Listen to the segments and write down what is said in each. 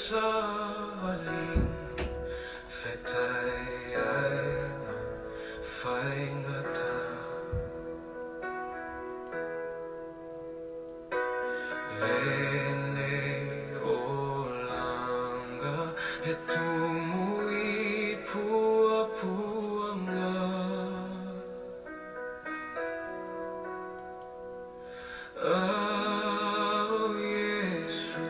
sa waling Fetai ai ma Fai ngata Lene o langa E tumui pua puanga Oh Yesu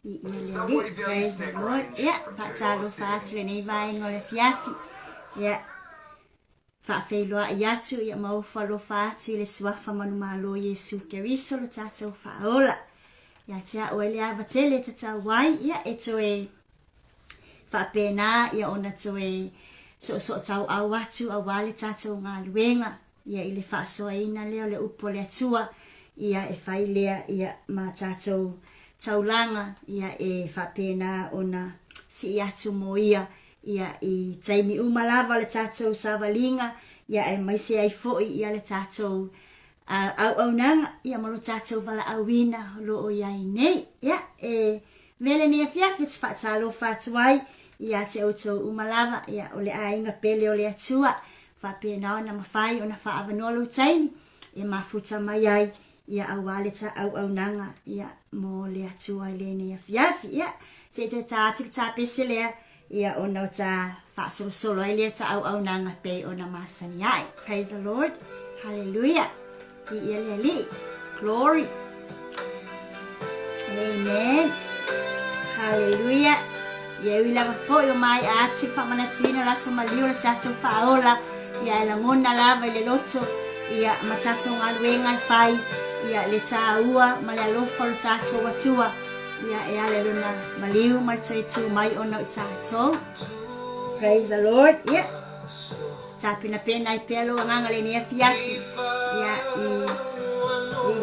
Praise the Lord. Whaatalo whaatule nei vai ngole fiafi. Whaafeiloa i atu ia maufalo whaatu le suafa manu malo Yesu Keriso le tātou whaola. Ia te a oele a vatele tatau wai ia e toe whaapena ia ona toe so tau au atu a wale tātou ngā luenga. Ia i le whaasoa ina leo le upo le atua ia e whai lea ia ma tātou taulanga ia e whapena ona si atu mo ia i taimi umalava le tātou savalinga ia e maise ai foi ia le tātou au nanga ia malo tātou vala awina lo o iai nei ia e mele ni afiafi te whaatalo whaatuai ia te auto umalava ia o le ainga pele o le atua whapena ona mawhai ona whaavanoa taimi e mafuta mai ai ia awale ta au nanga ia mo le atua le ne afiafi ia se to ta pese le ia ona ta fa solo ai le ta au nanga pe ona masani ai. Praise the Lord. Hallelujah. Li glory. Amen. Hallelujah. Ia wila fo yo mai atu fa mana tuina la so malio le tatu faola ia la ngona lava le loto ia matatu ngaluenga fai ia le taua ma le alofa le tātou atua ia e ale luna maliu ma le toitu mai ona i tātou. Praise the Lord. Ia tapina pena i pelo nganga le ni afiafi ia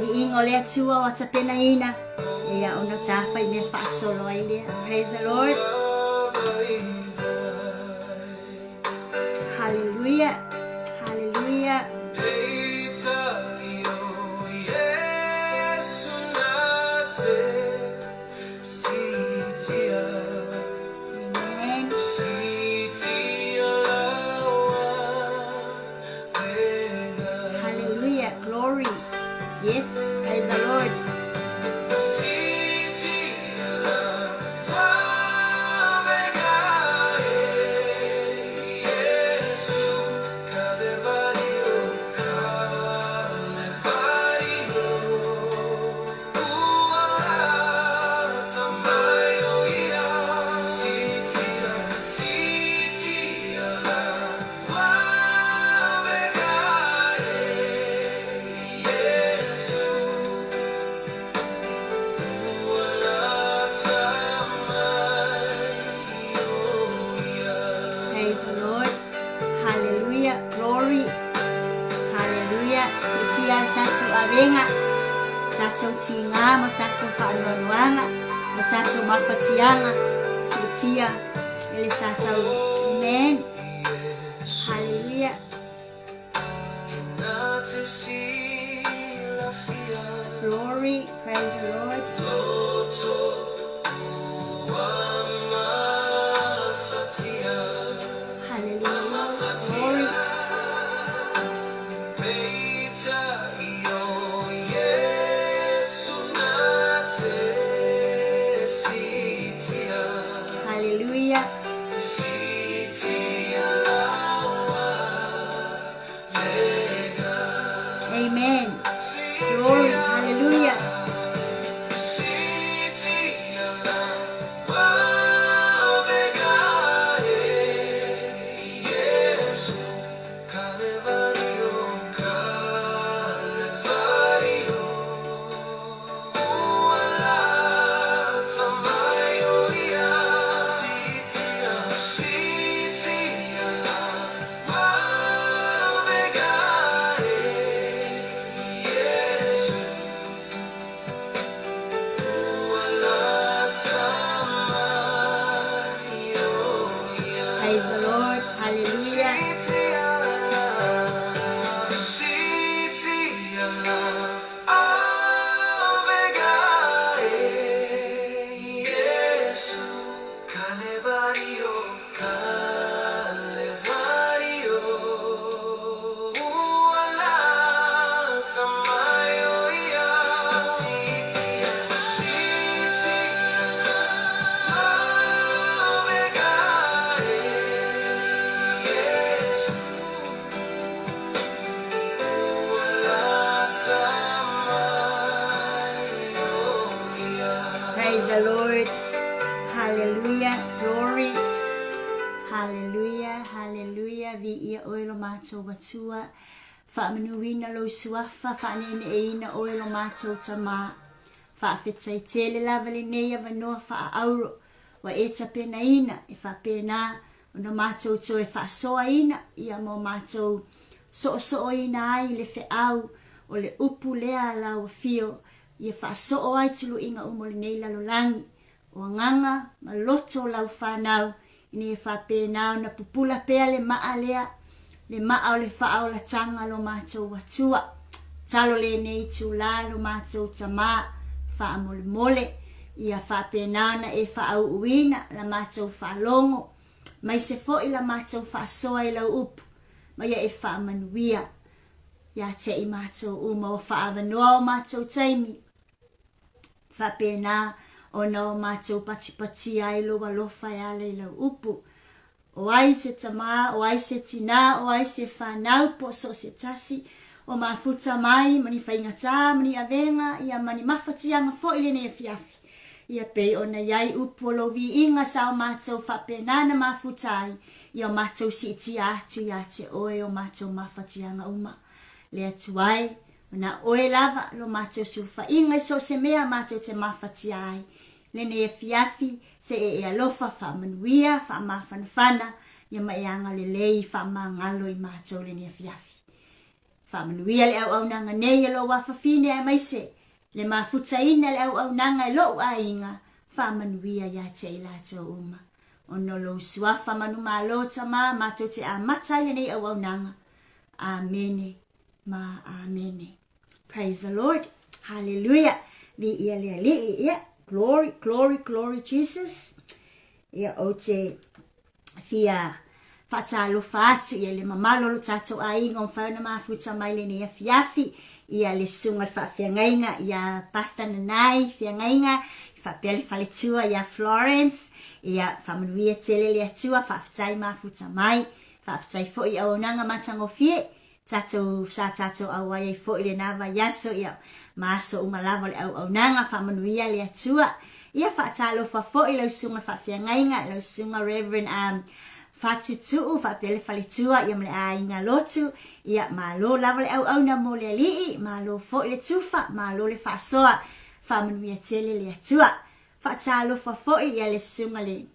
i ingo le atua o tapena ina ia ona tafa i me fasolo ai le. Praise the Lord. Hallelujah. Hallelujah. Yes, praise the Lord. Tatou tinga mo tatou whaanoanoanga mo tatou mawhatianga sitia ele satau. Amen. Hallelujah. Glory. Praise the Lord. Hallelujah. Glory. Amen. Glory. Hallelujah. Praise the Lord. Hallelujah. Glory. Hallelujah. Hallelujah. Vi ia oilo mātou watua. Whaamanuina lo suafa. Whaanene e ina oilo mātou tamā. Whaafetai tele lavali neia vanoa wha auro. Wa eta pena ina. E wha pena. Ona mātou to e wha soa ina. Ia mo mātou so ina ai le fe au. O le upu lea la o fio. Ia wha so ai tulu inga umole nei lalo langi. O nganga ma loto lau whanau. Ini e wha pēnau na pupula pēa le maa lea. Le maa o le Faaolataga lo mātou watua. Talo le nei tu la lo mātou tamā. Wha mole mole. Ia wha pēnau na e wha au uina la mātou wha longo. Mai se fo i la mātou wha soa i lau upu. Mai e wha manuia. Ia te i mātou uma o wha avanoa o mātou taimi. Wha pēnau. O no mātou pati ai loa lofa e ale lau upu. O ai se tamā, o ai se tina, o ai se whanau po so se tasi. O mafuta mai, mani whaingatā, mani avenga, ia mani mawhatianga fo ile ne fiafi. Ia pei o na iai upu o lovi inga sa o mātou whapenana mafutai. Ia o mātou si iti atu ia te oe o mātou mawhatianga uma. Lea tuai. Na oe lava lo mātou sulfa inga so se mea mātou te mawhati ai. Lene e fiafi se e alofa wha manuia, wha mawhanawhana. Ia mai anga le lei wha mangalo i mātou lene e fiafi. Wha manuia le au nanga nei e lo wafafine ai mai se. Le mafuta ina le au nanga e lo a inga. Wha manuia ia te i lato uma. Ono lo suafa manu malo tama mātou te amatai lene au nanga. Amene. Ma amene. Praise the Lord. Hallelujah. Vi ia lea li ia. Glory, glory, glory, Jesus. Ia o te fia whatalofa atu. Ia le mamalo lo tato a inga on whauna mafuta mai le nea fiafi. Ia le sunga whawhiangainga. Ia pasta nanai whiangainga. Whapele whaletua ia Florence. Ia whamanuia tele lea tua. Whawhitai mafuta mai. Whawhitai fo ia o nanga matango fie. Tato awai fo ile nava yaso ia maso umalava le au nanga fa manuia le atua ia fa talo fa fo ile sunga fa fiangainga le sunga Reverend fatutu fa pele faletua ia mle ainga lotu ia malo lava le au na mo le li malo fo ile tufa malo le fa soa fa manuia tele le atua fa talo fa fo ia le sunga le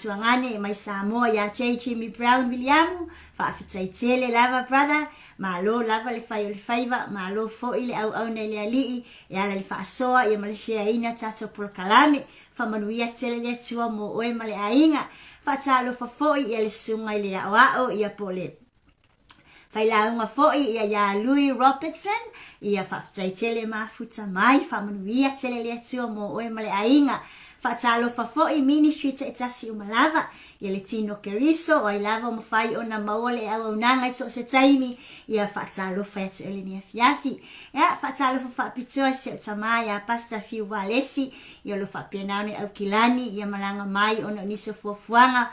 tuangane mai Samoa ya Jimmy Brown Williamu fa fitai tele lava brother malo lava le fai le faiva malo fo ile au nei le ali ya le fa soa ia Malaysia ina tato por kalame fa manuia tele le tua mo oe male ainga fa talo fa fo ia le sunga ile ao ia pole fai la uma fo ia ya Louis Robertson ia fa fitai tele mafuta mai fa manuia tele le tua mo oe male ainga Fatalo fa fo i ministry te etasi umalava. Ia le tino keriso o i lava o mawhai o na maole au nanga so se taimi. Ia fatalo fa ete ole ni afiafi. Ia fatalo fa fa pitoa se o tamai a pasta fi walesi. Ia lo fa pianaone au kilani. Ia malanga mai o na niso fuafuanga.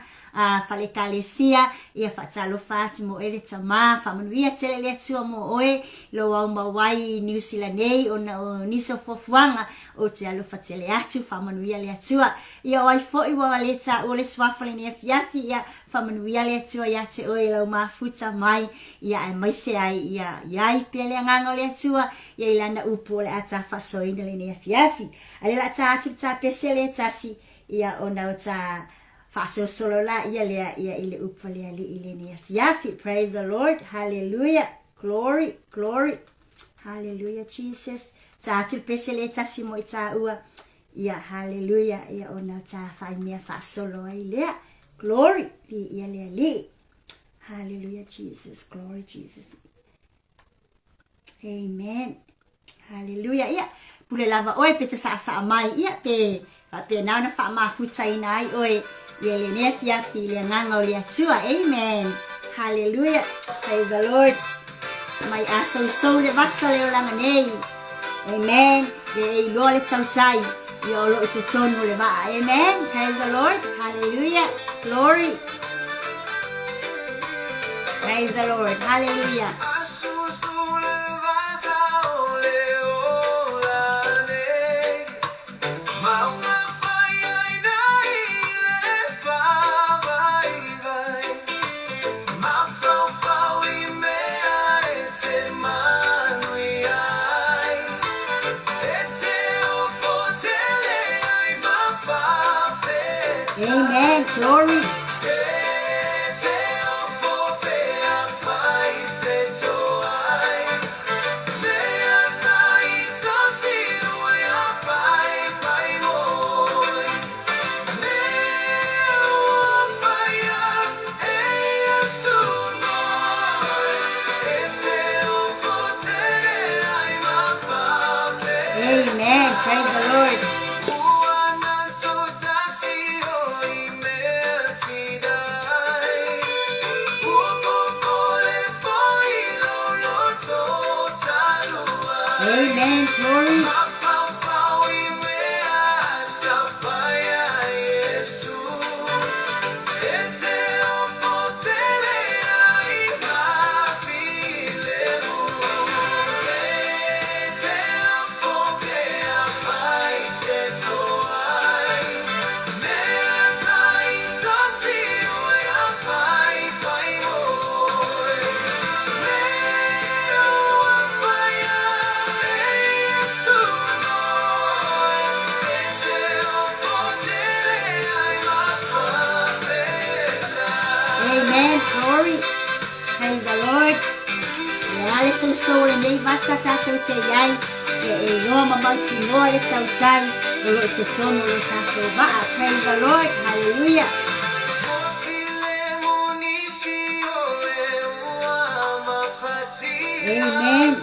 Fale kalesia. Ia fatalo fa ati mo ele tama. Fa manuia tele le atua mo oe. Lo au mawai New Zealandei o na niso fuafuanga. O te alo fatele atu fa manuia le atua. Ia o ai fo i wawaleta o le swafale ni afiafi. Ia fa manuia le atua ia te oe lau mafuta mai. Ia ai maise ai ia iai pele anganga le atua. Ia ilanda upu o le ata fasoina le ni afiafi. Ale la ta atu ta pese le tasi. Ia o na o ta faso solo la ia lea ia ile upu le ali ile ni afiafi. Praise the Lord. Hallelujah. Glory, glory. Hallelujah, Jesus. Ta atu pese le tasi mo i ta ua. Ia hallelujah ia ona ta fai mea fa solo ai lea glory bi ia lea li hallelujah Jesus glory Jesus amen hallelujah ia pule lava oi pe te sa mai ia pe na na fa ma futa ina ai oi ia le ne fia fi le nganga o le atua amen hallelujah praise the Lord mai aso so le vasa le langa nei amen le lo le tautai Yo lo to tonu le ba. Amen. Praise the Lord. Hallelujah. Glory. Praise the Lord. Hallelujah. Amen. Glory. Amen. Praise the Lord. Amen. Glory. Amen. Glory. Praise the Lord. Ale so le nei vasa tatou te iai. E loa mamauti noa le tau tai. Lo te tono le tatou vaa. Praise the Lord. Hallelujah. Amen.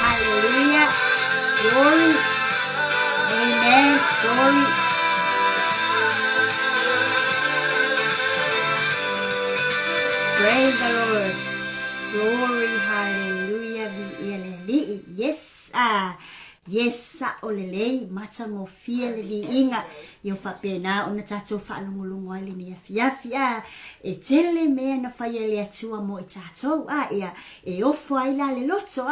Hallelujah. Glory. Amen. Glory. Praise the Lord. Glory. Hallelujah. Yes. Yes, olelei mata mo fia le vi inga yo fa pena ona tatou fa lungulungu ale ni afia e tele me na fa le atua mo tatou ia e ofo ai la le loto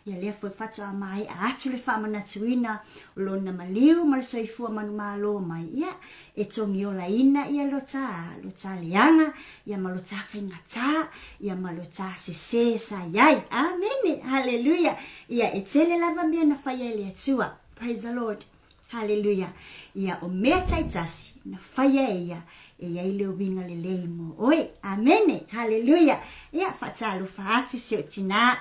ia le foi fata mai atu le fa mana tuina lo na maliu mal soifu manu malo mai ia e tongi ola ina ia lota lianga ia malota fengata ia malota se sa yai amen hallelujah ia e tele lava me na fa atua. Praise the Lord. Hallelujah. Ia o mea taitasi na whaia ia e ia ile winga le leimo. Oi, amen. Hallelujah. Ia whatalo whaatu sio tina.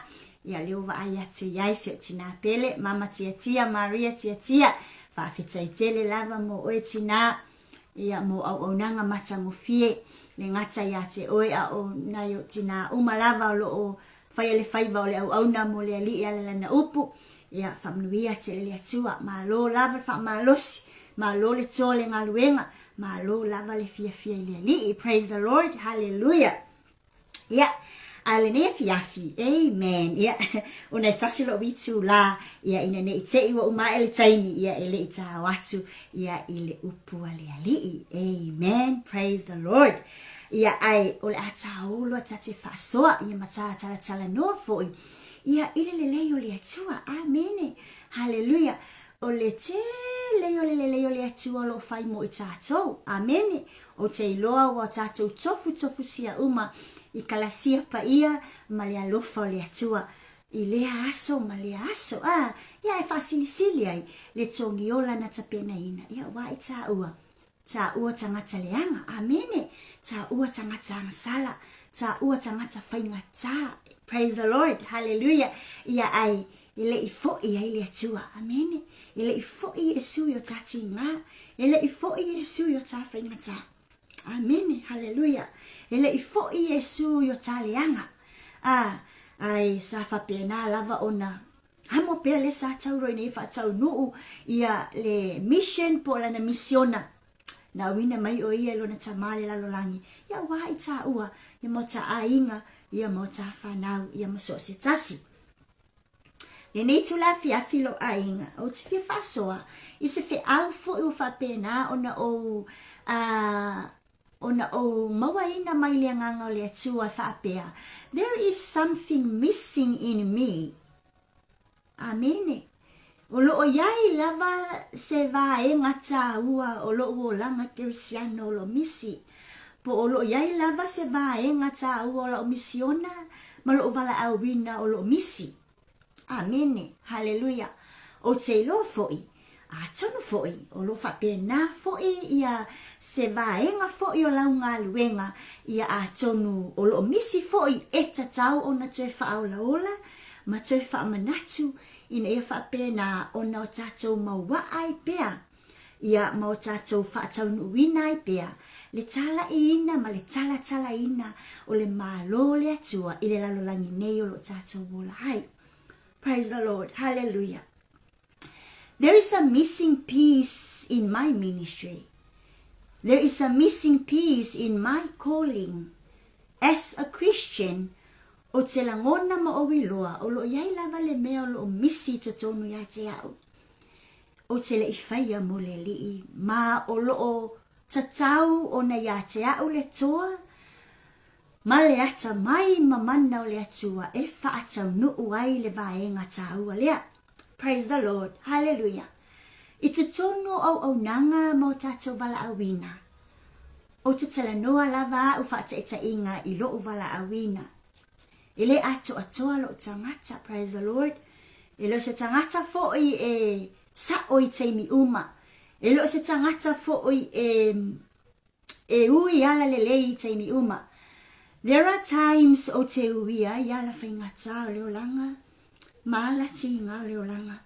Ia leo wa ai atu iai sio tina pele. Mama tia Maria tia. Whawhita i tele lava mo oe tina. Ia mo au nanga mata mo fie. Le ngata ia te oe a o naio tina umalava o lo o whaia le whaiva o le au na mo le ali ia le lana upu. Ia whamnuia te le atua, malo lava wha malosi, malo le tole ngaluenga, malo lava le fia le li. Praise the Lord, hallelujah. Ia, ale ne fiafi. Amen. Ia, una tasi lo witu la. Ia ina ne ite iwa uma ele taimi. Ia ele ita watu. Ia ile upu ale alii. Amen. Praise the Lord. Ia ai ole ata olo tate fasoa. Ia mata tala noa foi. Ia ile lele yo le atua. Amen. Hallelujah. Ole te leo le atua lo fai mo i tātou. Amen. O te iloa wa tātou tofu sia uma i kalasia pa ia ma le alofa o le atua. I lea aso ma le aso. Ia e whasinisili ai le tongi ola na tapena ina. Ia wa i tā ua tangata leanga. Amen. Tā ua tangata angasala. Tā ua tangata whaingata. Praise the Lord. Hallelujah. Ia ai ile i fo'i ai le atua. Amen. Ile i fo'i Yesu yo tati ngā. Ile i fo'i Yesu yo tā whaingata. Amen. Hallelujah. Ile i fo'i Yesu yo tā leanga. Ai sa whapena lava ona. Hamo pia le sa tau roi nei wha nuu. Ia le mission po lana misiona. Na wina mai o ia lo na tamale la lolangi. Ia wa i tā ua. Ia mo tā ainga. Ia mo tā whanau. Ia mo so se tasi. Ne nei tu la fiafi lo ainga. O te fia whasoa. I se fe au fo i o whapena. Ona o mawaina mai le nganga o le atua whapea. There is something missing in me. Amen. O loo iai lava se va e ngata ua o loo o langa Kirisiano o lo misi. Po o loo iai lava se va e ngata ua o lo misiona. Ma loo vala awina o lo misi. Amen. Hallelujah. O te lo foi. Tonu foi. O lo whapena foi ia se va e nga foi o launga luenga. Ia tonu o lo misi foi e tatau o na tue whaolaola. Ma tue whaamanatu. Ina ia whapena o na o tatou mauaai pea. Ia ma o tatou whaatau nuinai pea. Le tala ina ma le tala ina o le malo le atua i le lalolangi nei o lo tatou wola hai. Praise the Lord. Hallelujah. There is a missing piece in my ministry. There is a missing piece in my calling. As a Christian, o te langona ma o wiloa, o lo iai lava le mea o lo misi to tonu ia te au. O te le iwhaia mo le lii, ma o lo o tatau o na ia te au le toa, ma le ata mai mamana o le atua, e whaatau nuu ai le vaenga taua lea. Praise the Lord. Hallelujah. I te tonu au nanga mo tatou wala awina. O te talanoa lava u whaata eta inga i lo wala awina. Ile ato atoa lo tangata, praise the Lord. Ilo se tangata fo'i e sa'oi teimi uma. Ilo se tangata fo'i e ui ala lelei teimi uma. There are times o te uia i ala whaingata o leo langa. Maala tinga o leo langa.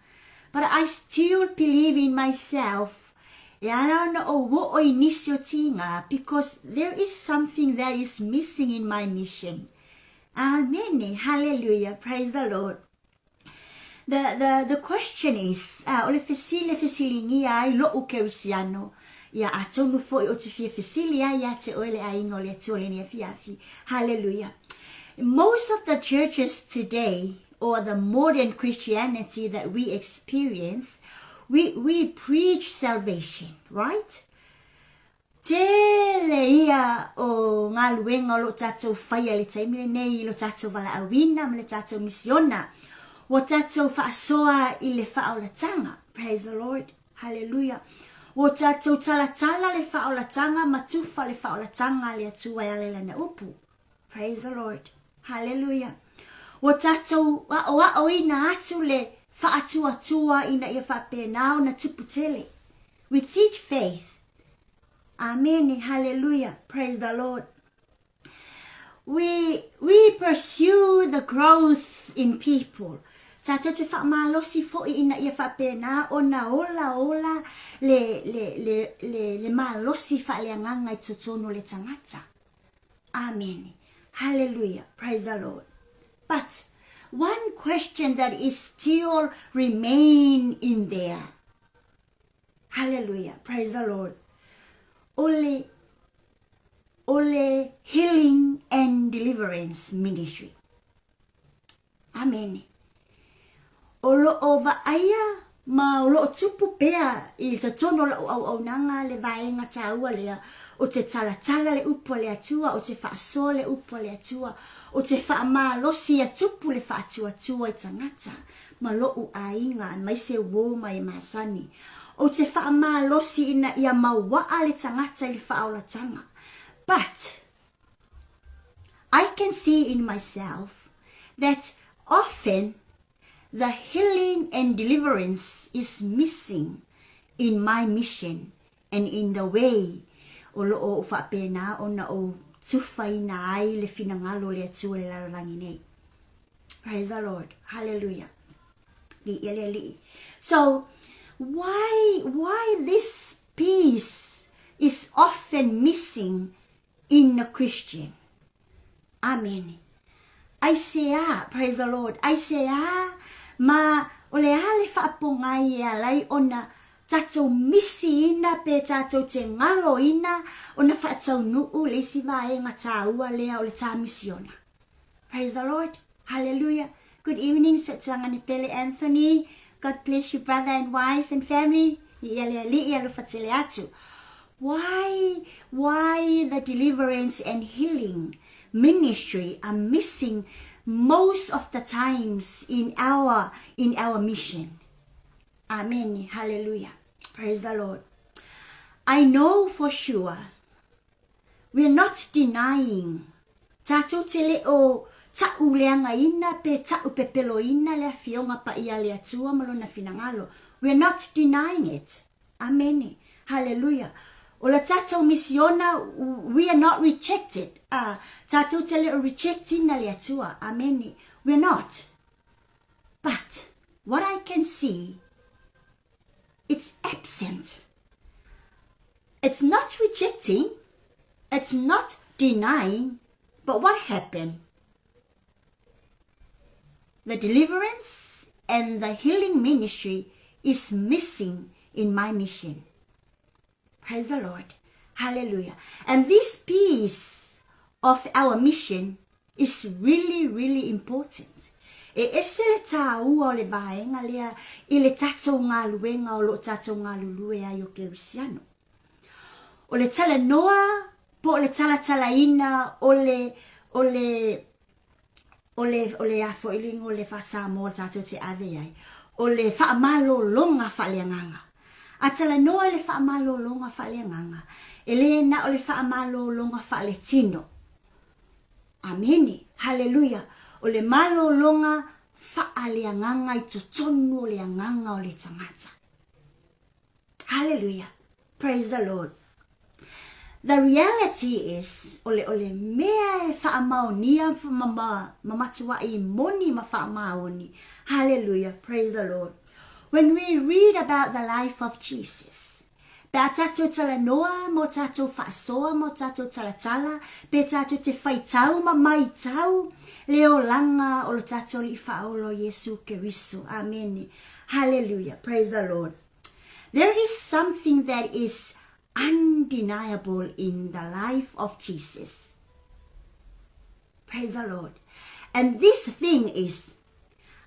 But I still believe in myself. E ala na o wo o inisio tinga because there is something that is missing in my mission. Amen. Hallelujah. Praise the Lord. The question is, ole fesili ngia ai lo Kirisiano. Ia atonu foi o te fia fesili ai ia te oele ai ngole te ole ni fiafi. Hallelujah. Most of the churches today, or the modern Christianity that we experience, we preach salvation, right? Te le ia o ngā luenga o lo tatou whaia le taimile nei lo tatou wala awina ma le tatou misiona o tatou whaasoa i le Faaolataga. Praise the Lord. Hallelujah. O tatou talatala le Faaolataga matufa le Faaolataga le atua e ale lana upu. Praise the Lord. Hallelujah. O tatou o ina atu le whaatua ina ia whapenao na tuputele. We teach faith. Amen. Hallelujah. Praise the Lord. We pursue the growth in people. Tato te whaamalosi fo'i ina ia whapena o na ola le malosi whaaleanganga I totono le tangata. Amen. Hallelujah. Praise the Lord. But one question that is still remain in there. Hallelujah. Praise the Lord. Ole healing and deliverance. deliverance ministry. Amen. O loo vaaia ma o loo tupu pea i te tono la au nanga le vaenga taua lea o te tala le upo le atua, o te whaaso le upo le atua, o te whaama losi a tupu le whaatua i tangata ma loo ainga mai se wō mai masani. O te whaama losi ina ia mawaa le tangata i le Faaolataga. But I can see in myself that often the healing and deliverance is missing in my mission and in the way o loo whapena o na o tufai na ai le finangalo le atua le larangi nei. Praise the Lord. Hallelujah. So why this peace is often missing in a Christian? Amen. I say, praise the Lord. I say, ma ole ale whaapongai alai ona tatou misi ina pe tatou te ngalo ina ona whaatau nuu le si vaenga taua lea o le tā misiona. Praise the Lord. Hallelujah. Good evening, Tuanga Nepele Anthony. God bless you, brother and wife and family. Why the deliverance and healing ministry are missing most of the times in our mission? Amen. Hallelujah. Praise the Lord. I know for sure we're not denying tatou tele o ta'u leanga ina pe ta'u pepelo ina le fionga pa ia le atua malona finangalo. We're not denying it. Amen. Hallelujah. O la tatou misiona, we are not rejected. Tatou tele o rejecting na le atua. Amen. We're not. But what I can see, it's absent. It's not rejecting. It's not denying. But what happened? The deliverance and the healing ministry is missing in my mission. Praise the Lord. Hallelujah. And this piece of our mission is really, really important. E ese le tāua o le vaenga lea I le tatou ngā luenga o lo tatou ngā lulue ai o Kerisiano. O le tala noa, po o le tala ina o le afo ilingo o le whasamo o tatou te ave ai. O le whaamalo longa whaleanganga. A tala noa le whaamalo longa whaleanganga. E le na o le whaamalo longa whale tino. Amene. Hallelujah. O le malo longa whaaleanganga I totonu o le anganga o le tangata. Hallelujah. Praise the Lord. The reality is, ole mea whaamaonia mamatua I moni ma whaamaoni. Hallelujah. Praise the Lord. When we read about the life of Jesus, pe a tatou tala noa, mo tatou whaasoa, mo tatou tala, pe tatou te whaitau ma maitau, leo langa o lo tatou li whaolo Yesu Keriso. Amen. Hallelujah. Praise the Lord. There is something that is undeniable in the life of Jesus. Praise the Lord. And this thing is,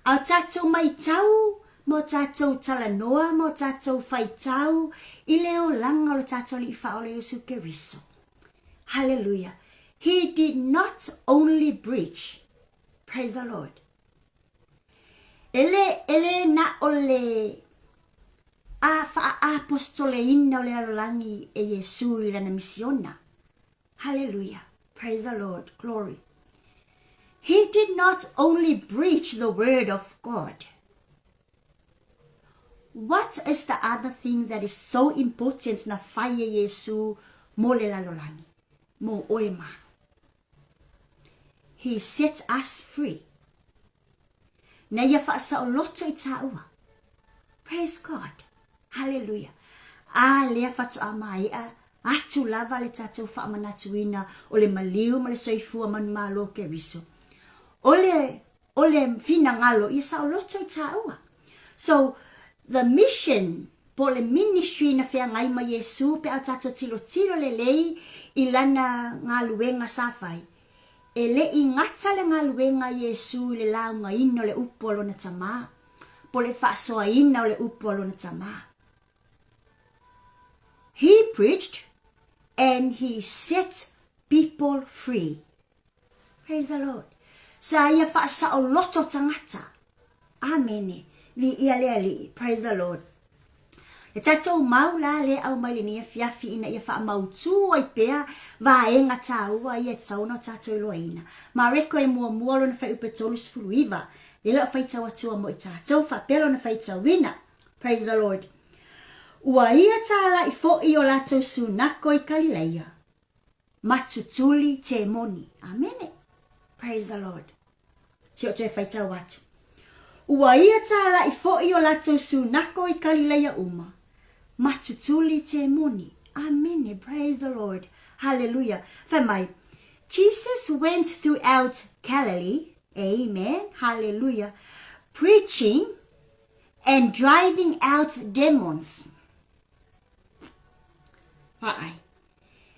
au tatou maitau, mo tatou talanoa, mo tatou whaitau, I leo langa lo tatou li whaole Yesu Keriso. Hallelujah. He did not only preach. Praise the Lord. Ele na ole a apostole ina o le alolangi e Yesu I lana misiona. Hallelujah. Praise the Lord. Glory. He did not only preach the word of God. What is the other thing that is so important na whaia Yesu mo le alolangi? Mo oema. He set us free. Na ia whaasa o loto I tāua. Praise God. Hallelujah. Lea whatu a mai atu lava le tatou whaamanatuina o le maliu ma le soifua manu malo Keriso. Ole fina ngalo isa o loto I tāua. So the mission po le ministry na whea ngai ma Yesu pe a tatou tilo le lei I lana ngā luenga sawhai. e le ingata le ngaluenga Yesu le launga ino le upo lona tama. Po le whaasoa ina o le upo lona tama. He preached and he set people free. Praise the Lord. Sa ia whaasa o loto tangata. Amen. Vi ia le ali. Praise the Lord. E tatou mau la le au mai le nia fiafi ina ia wha mautu ai pea va e ngata ua ia tau no tatou loaina. Ma reko e mua mua lo na whai upe tolu sifuru iwa. Le la whai tau atua mo i tatou wha pelo na whai tau wina. Praise the Lord. Ua ia tala I fo I o latou sunako I Kalileia. Matutuli te moni. Amen. Praise the Lord. Si o te whai tau atu. Ua ia tala I fo I o latou sunako I Kalileia uma. Matutuli te moni. Amen. Praise the Lord. Hallelujah. Whamai. Jesus went throughout Galilee. Amen. Hallelujah. Preaching and driving out demons. Hai.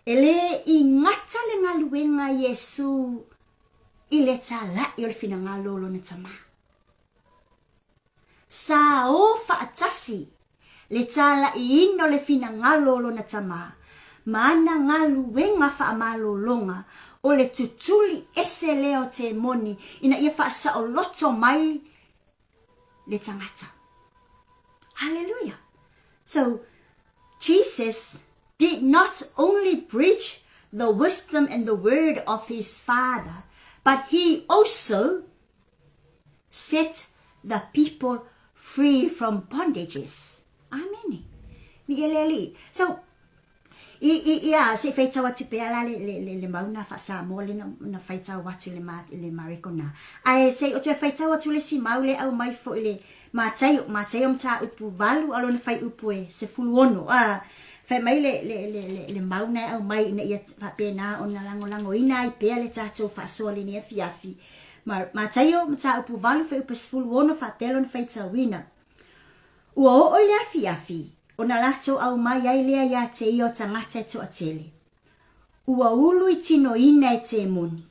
Ele I ngata le ngaluenga Yesu I le tala I o le fina ngalolo na tama. Sa o faatasi le tala I ino le fina ngalolo na tama. Mana ngaluenga faamalolonga o le tutuli ese leo te moni ina ia faasa o loto mai le tangata. Hallelujah. So, Jesus did not only preach the wisdom and the word of his Father, but he also set the people free from bondages. Amen. So, ia se fai tau atu pea la le mauna whasa mo le na fai tau atu le mariko na. Ai se o te fai tau atu le si mau le au mai fo le mātai o mta upu walu alo na fai upu e se fulu ono. Fai mai le mauna au mai ina ia whapena o na lango ina I pea le tātou whasoa le nia fiafi. Mātai o mta upu walu fai upu se fulu ono whapelo na fai tau ina. Ua o lea fiafi. O na lato au mai ai lea ia te I o tangata to atele. Ua ulu I tino ina e te moni.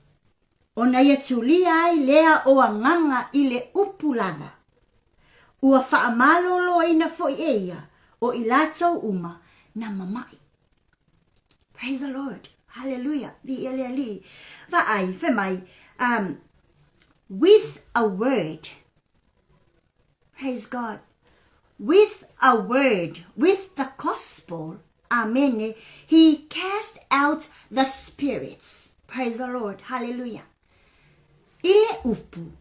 O na ia tulia ai lea o anganga I le upu lava. Ua whaamalolo ina fo I eia o I lato uma na mamai. Praise the Lord. Hallelujah. Li ele ali. Vai, whemai. With a word. Praise God. With a word, with the gospel, amen, he cast out the spirits. Praise the Lord. Hallelujah. Ile upu,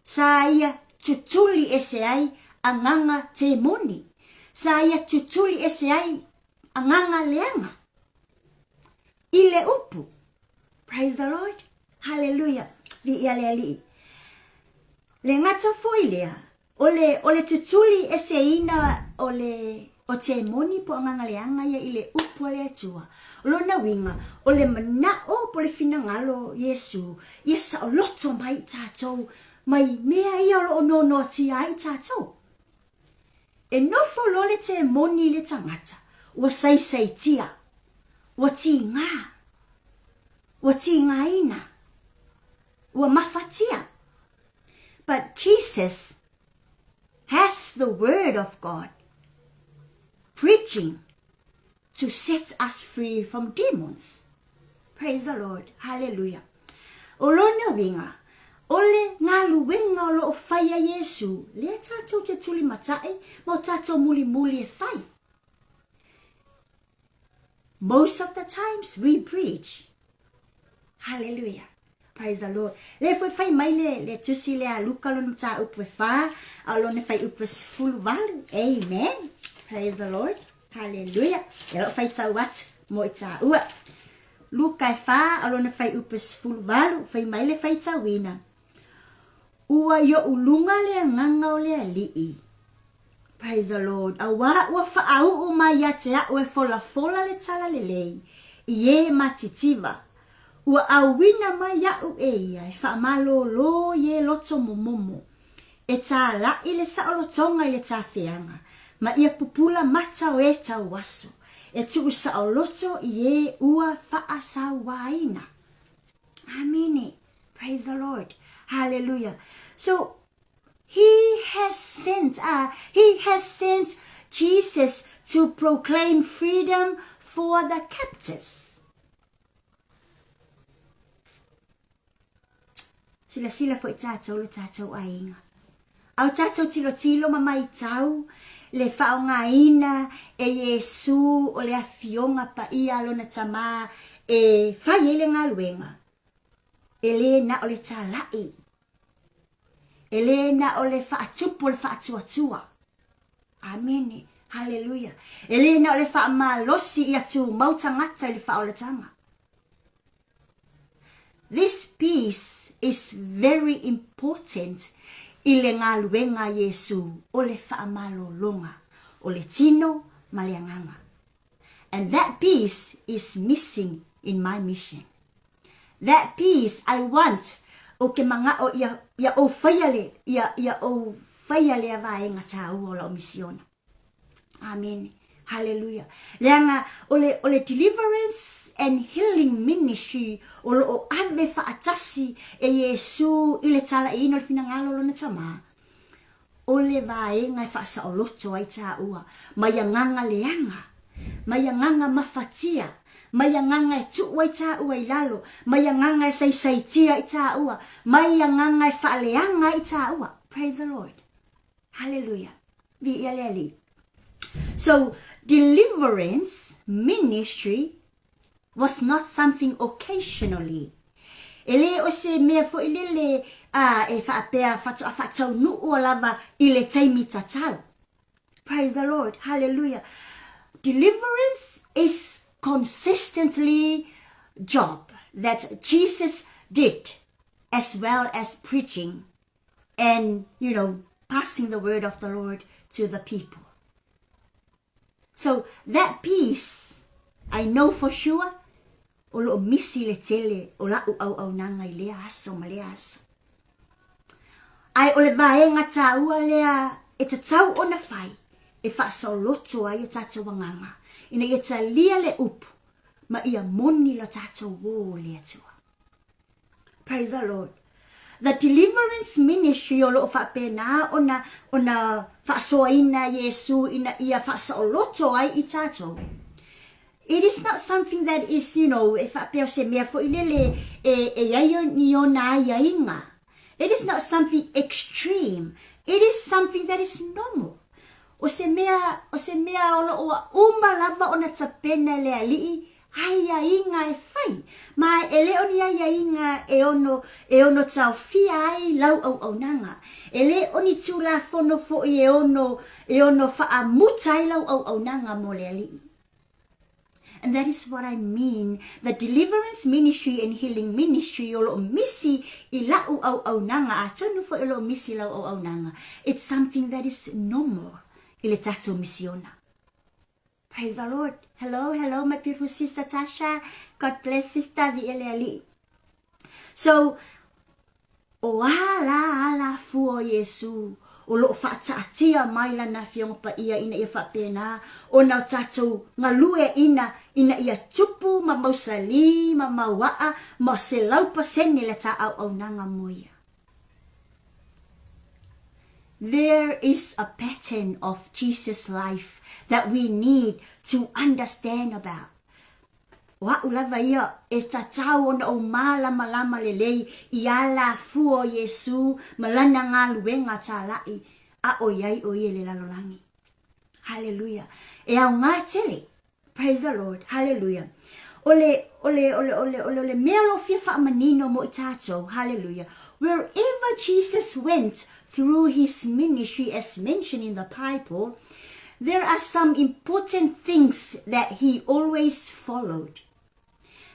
saya tutuli ese ai anganga te moni. Saya tutuli ese ai anganga leanga. Ile upu. Praise the Lord. Hallelujah. Li ali. Le ngata fo ilea. Ole tutuli ese ina o te moni po anganga leanga ia ile upu le atua. Lona winga ole manao po le fina ngalo Yesu. Yesa o loto mai tatou mai mea ia lo no ti ai tatou. E nofo lo le te moni le tangata. Wa sai tia. Wa ti ngā ina. Wa mafatia. But Jesus has the word of God preaching to set us free from demons. Praise the Lord. Hallelujah. Olona winga. Ole ngalu winga lo faya Yesu. Le tato te tuli matai. Mo tato muli e fai. Most of the times we preach. Hallelujah. Praise the Lord. Le foi fai mai le tusi le aluka lo nta upe fa. Alo ne fai upe fulu valu. Amen. Praise the Lord. Hallelujah. E lo fai tau wat mo ita ua. Luka e fa alo ne fai upe fulu valu. Fai mai le fai tau wina. Ua yo ulunga le nganga o le alii. Praise the Lord. Awa ua fa au mai ate a ue fola le tala le lei. Ie matitiva. Ua awina mai au eia, e whaamalo lo ye loto momomo. E tā la I le saolotonga I le tā whianga. Ma ia pupula mata o e tau waso. E tu saoloto I e ua whaasawaina. Amene. Hallelujah. So he has sent Jesus to proclaim freedom for the captives. Sila fo tātou le tātou ainga. Au tātou tilo mamai tau le whaongaina e Yesu o le afionga pa ia lona tama e whai ele ngā luenga. E le na o le tālai. E le na o le whaatupu le whaatuatua. Amen. Hallelujah. E le na o le whaamalosi i atu mautangata i le Faaolataga. This peace is very important i le ngā luenga Yesu o le whaamalolonga, o le tino ma le anganga. And that peace is missing in my mission. That peace I want o ke manga o ia o whaiale, ia o whaiale a vaenga tāu o la o misiona. Amen. Hallelujah. Leanga o le deliverance and healing ministry o lo ave whaatasi e Yesu i le tala ino le finangalo lo na tama. O le vaenga e whaasa o loto ai tā ua. Maianganga leanga. Maianganga mafatia. Maianganga e tu ai tā ua i lalo. Maianganga e saisaitia i tā ua. Maianganga e whaaleanga i tā ua. Praise the Lord. Hallelujah. Vi ialeli. So, deliverance ministry was not something occasionally. Ele o se mea fo ilele e whaapea whatau nu o lava ile taimi tatau. Praise the Lord. Hallelujah. Deliverance is consistently job that Jesus did, as well as preaching and, passing the word of the Lord to the people. So that peace, I know for sure, o lo misi le tele, o la au nanga i lea aso, ma lea aso. Ai o le vaenga tā ua lea, e ta tau o na whai, e whaasau loto ai o tātou wanganga, ina i ta lia le upu, ma ia moni la tātou wō lea tua. Praise the Lord. The deliverance ministry o lo whapena ona whaasoaina Yesu ina ia whaasoloto ai i tātou. It is not something that is, e whapea se mea fo ilele e iaio ni o nā iainga. It is not something extreme. It is something that is normal. O se mea o lo o uma lava ona tapena le alii, ai ainga e whai. Ma e leo ni ai ainga e ono tau fia ai lau au nanga. E leo ni tula fono fo e ono wha mutai lau au nanga mo le alii. And that is what I mean. The deliverance ministry and healing ministry yolo misi I lau au nanga. Atonu fo ilo misi lau au nanga. It's something that is normal. Ile tato misiona. Praise the Lord. Hello, my beautiful sister Tasha. God bless sister Vieleali. So, o ala fuo Yesu. O lo whaataatia mai lana whionga pa ia ina ia whapena. O nau tātou ngalue ina ia tupu ma mausali, ma mawaa, ma se laupa sene le tā au nanga moia. There is a pattern of Jesus' life that we need to understand about. Wa ulava ia e tatau ona o malama lelei I ala fuo Yesu malana ngā luenga tā lai a o iai o ie le lalolangi. Hallelujah. E au ngā tele. Praise the Lord. Hallelujah. Ole mea lo fia whaamanino mo I tātou. Hallelujah. Wherever Jesus went through his ministry as mentioned in the Bible, there are some important things that he always followed.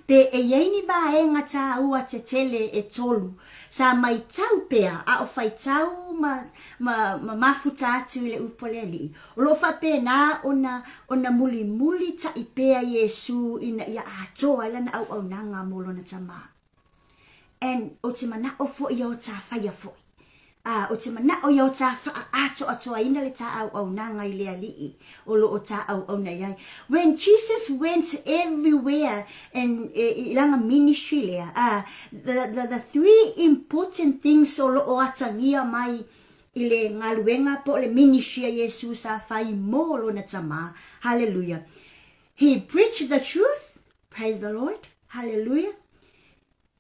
Pe e yeini vaenga tā ua te tele e tolu. Sa mai tau pea, a o whai tau ma mafuta atu I le upoleli. O lo whapena ona muli ta I pea Yesu ina ia atoa lana au nanga molo na tama. And o te mana o fo I o tā whaia foi. o te mana o iau tā wha ato atoa ina le tā au na ngai lea lii o lo o tā au na iai. When Jesus went everywhere and ilanga ministry lea, the three important things o lo o atangia mai ile ngaluenga po le ministry a Yesu sa fai mo lo na tama. Hallelujah. He preached the truth. Praise the Lord. Hallelujah.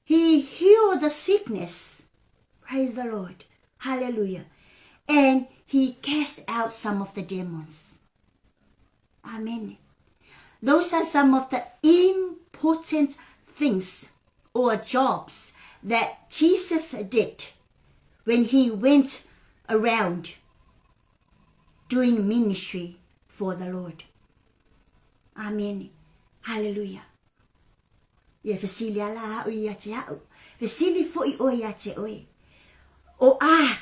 He healed the sickness. Praise the Lord. Hallelujah. And he cast out some of the demons. Amen. Those are some of the important things or jobs that Jesus did when he went around doing ministry for the Lord. Amen. Hallelujah. Ia fesili ala au ia te au. Fesili fo I o ia te oe. O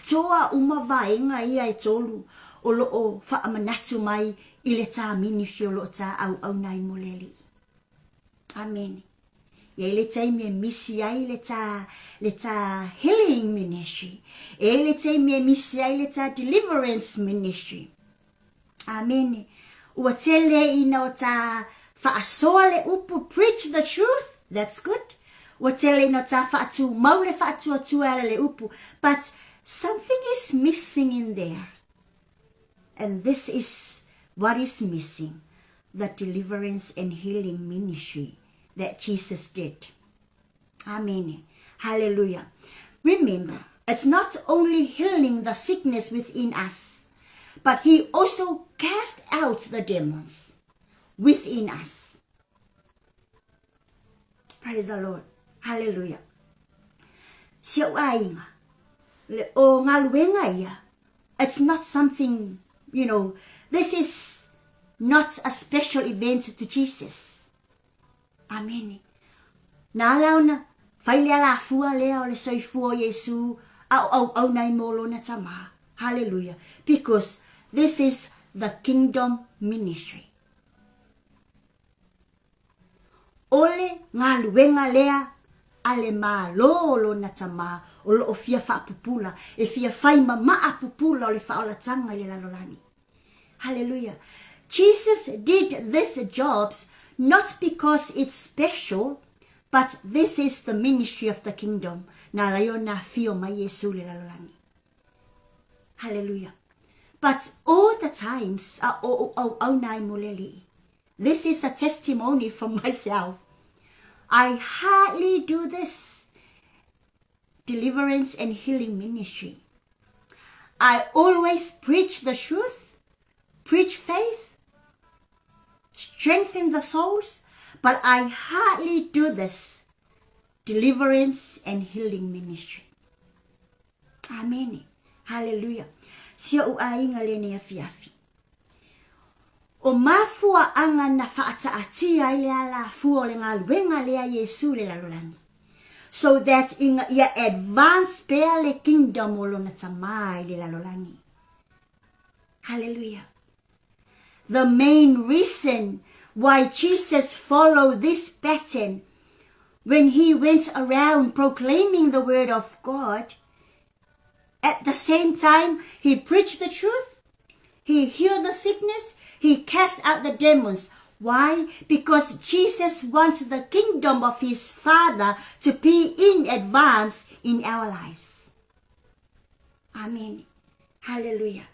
toa umavaenga ia e tolu o lo o whaamanatu mai I le tā ministry o lo tā au nai moleli. Amen. Ia le taimi e misi ai le tā healing ministry. E le taimi e misi ai le tā deliverance ministry. Amen. Ua tele ina o tā whaasoa le upu, preach the truth. That's good. Ua tele ina o tā whaatu maule whaatu atua le upu. But something is missing in there. And this is what is missing. The deliverance and healing ministry that Jesus did. Amen. Hallelujah. Remember, it's not only healing the sickness within us, but he also cast out the demons within us. Praise the Lord. Hallelujah. Siya ainga. Le o ngaluenga ia. It's not something, this is not a special event to Jesus. Amen. Na launa, faile ala fua lea o le soifua Yesu, au nai molo na tama. Hallelujah. Because this is the kingdom ministry. Ole ngā luenga lea ale mā lolo na tama o lo o fia Maapupula. E fia fai Maapupula o le Faaolataga I le lalolani. Hallelujah. Jesus did these jobs not because it's special, but this is the ministry of the kingdom. Na layo na fio mai Yesu le lalolani. Hallelujah. But all the times, nai moleli. This is a testimony from myself. I hardly do this deliverance and healing ministry. I always preach the truth, preach faith, strengthen the souls, but I hardly do this deliverance and healing ministry. Amen. Hallelujah. Sia uainga le ne afiafi. O mafua anga na whaataatia I le ala fua le ngā luenga lea Yesu le lalolani. So that in ia advance pea le kingdom o lona tamai le lalolani. Hallelujah. The main reason why Jesus followed this pattern when he went around proclaiming the word of God, at the same time he preached the truth, he healed the sickness, he cast out the demons. Why? Because Jesus wants the kingdom of his Father to be in advance in our lives. Amen. Hallelujah.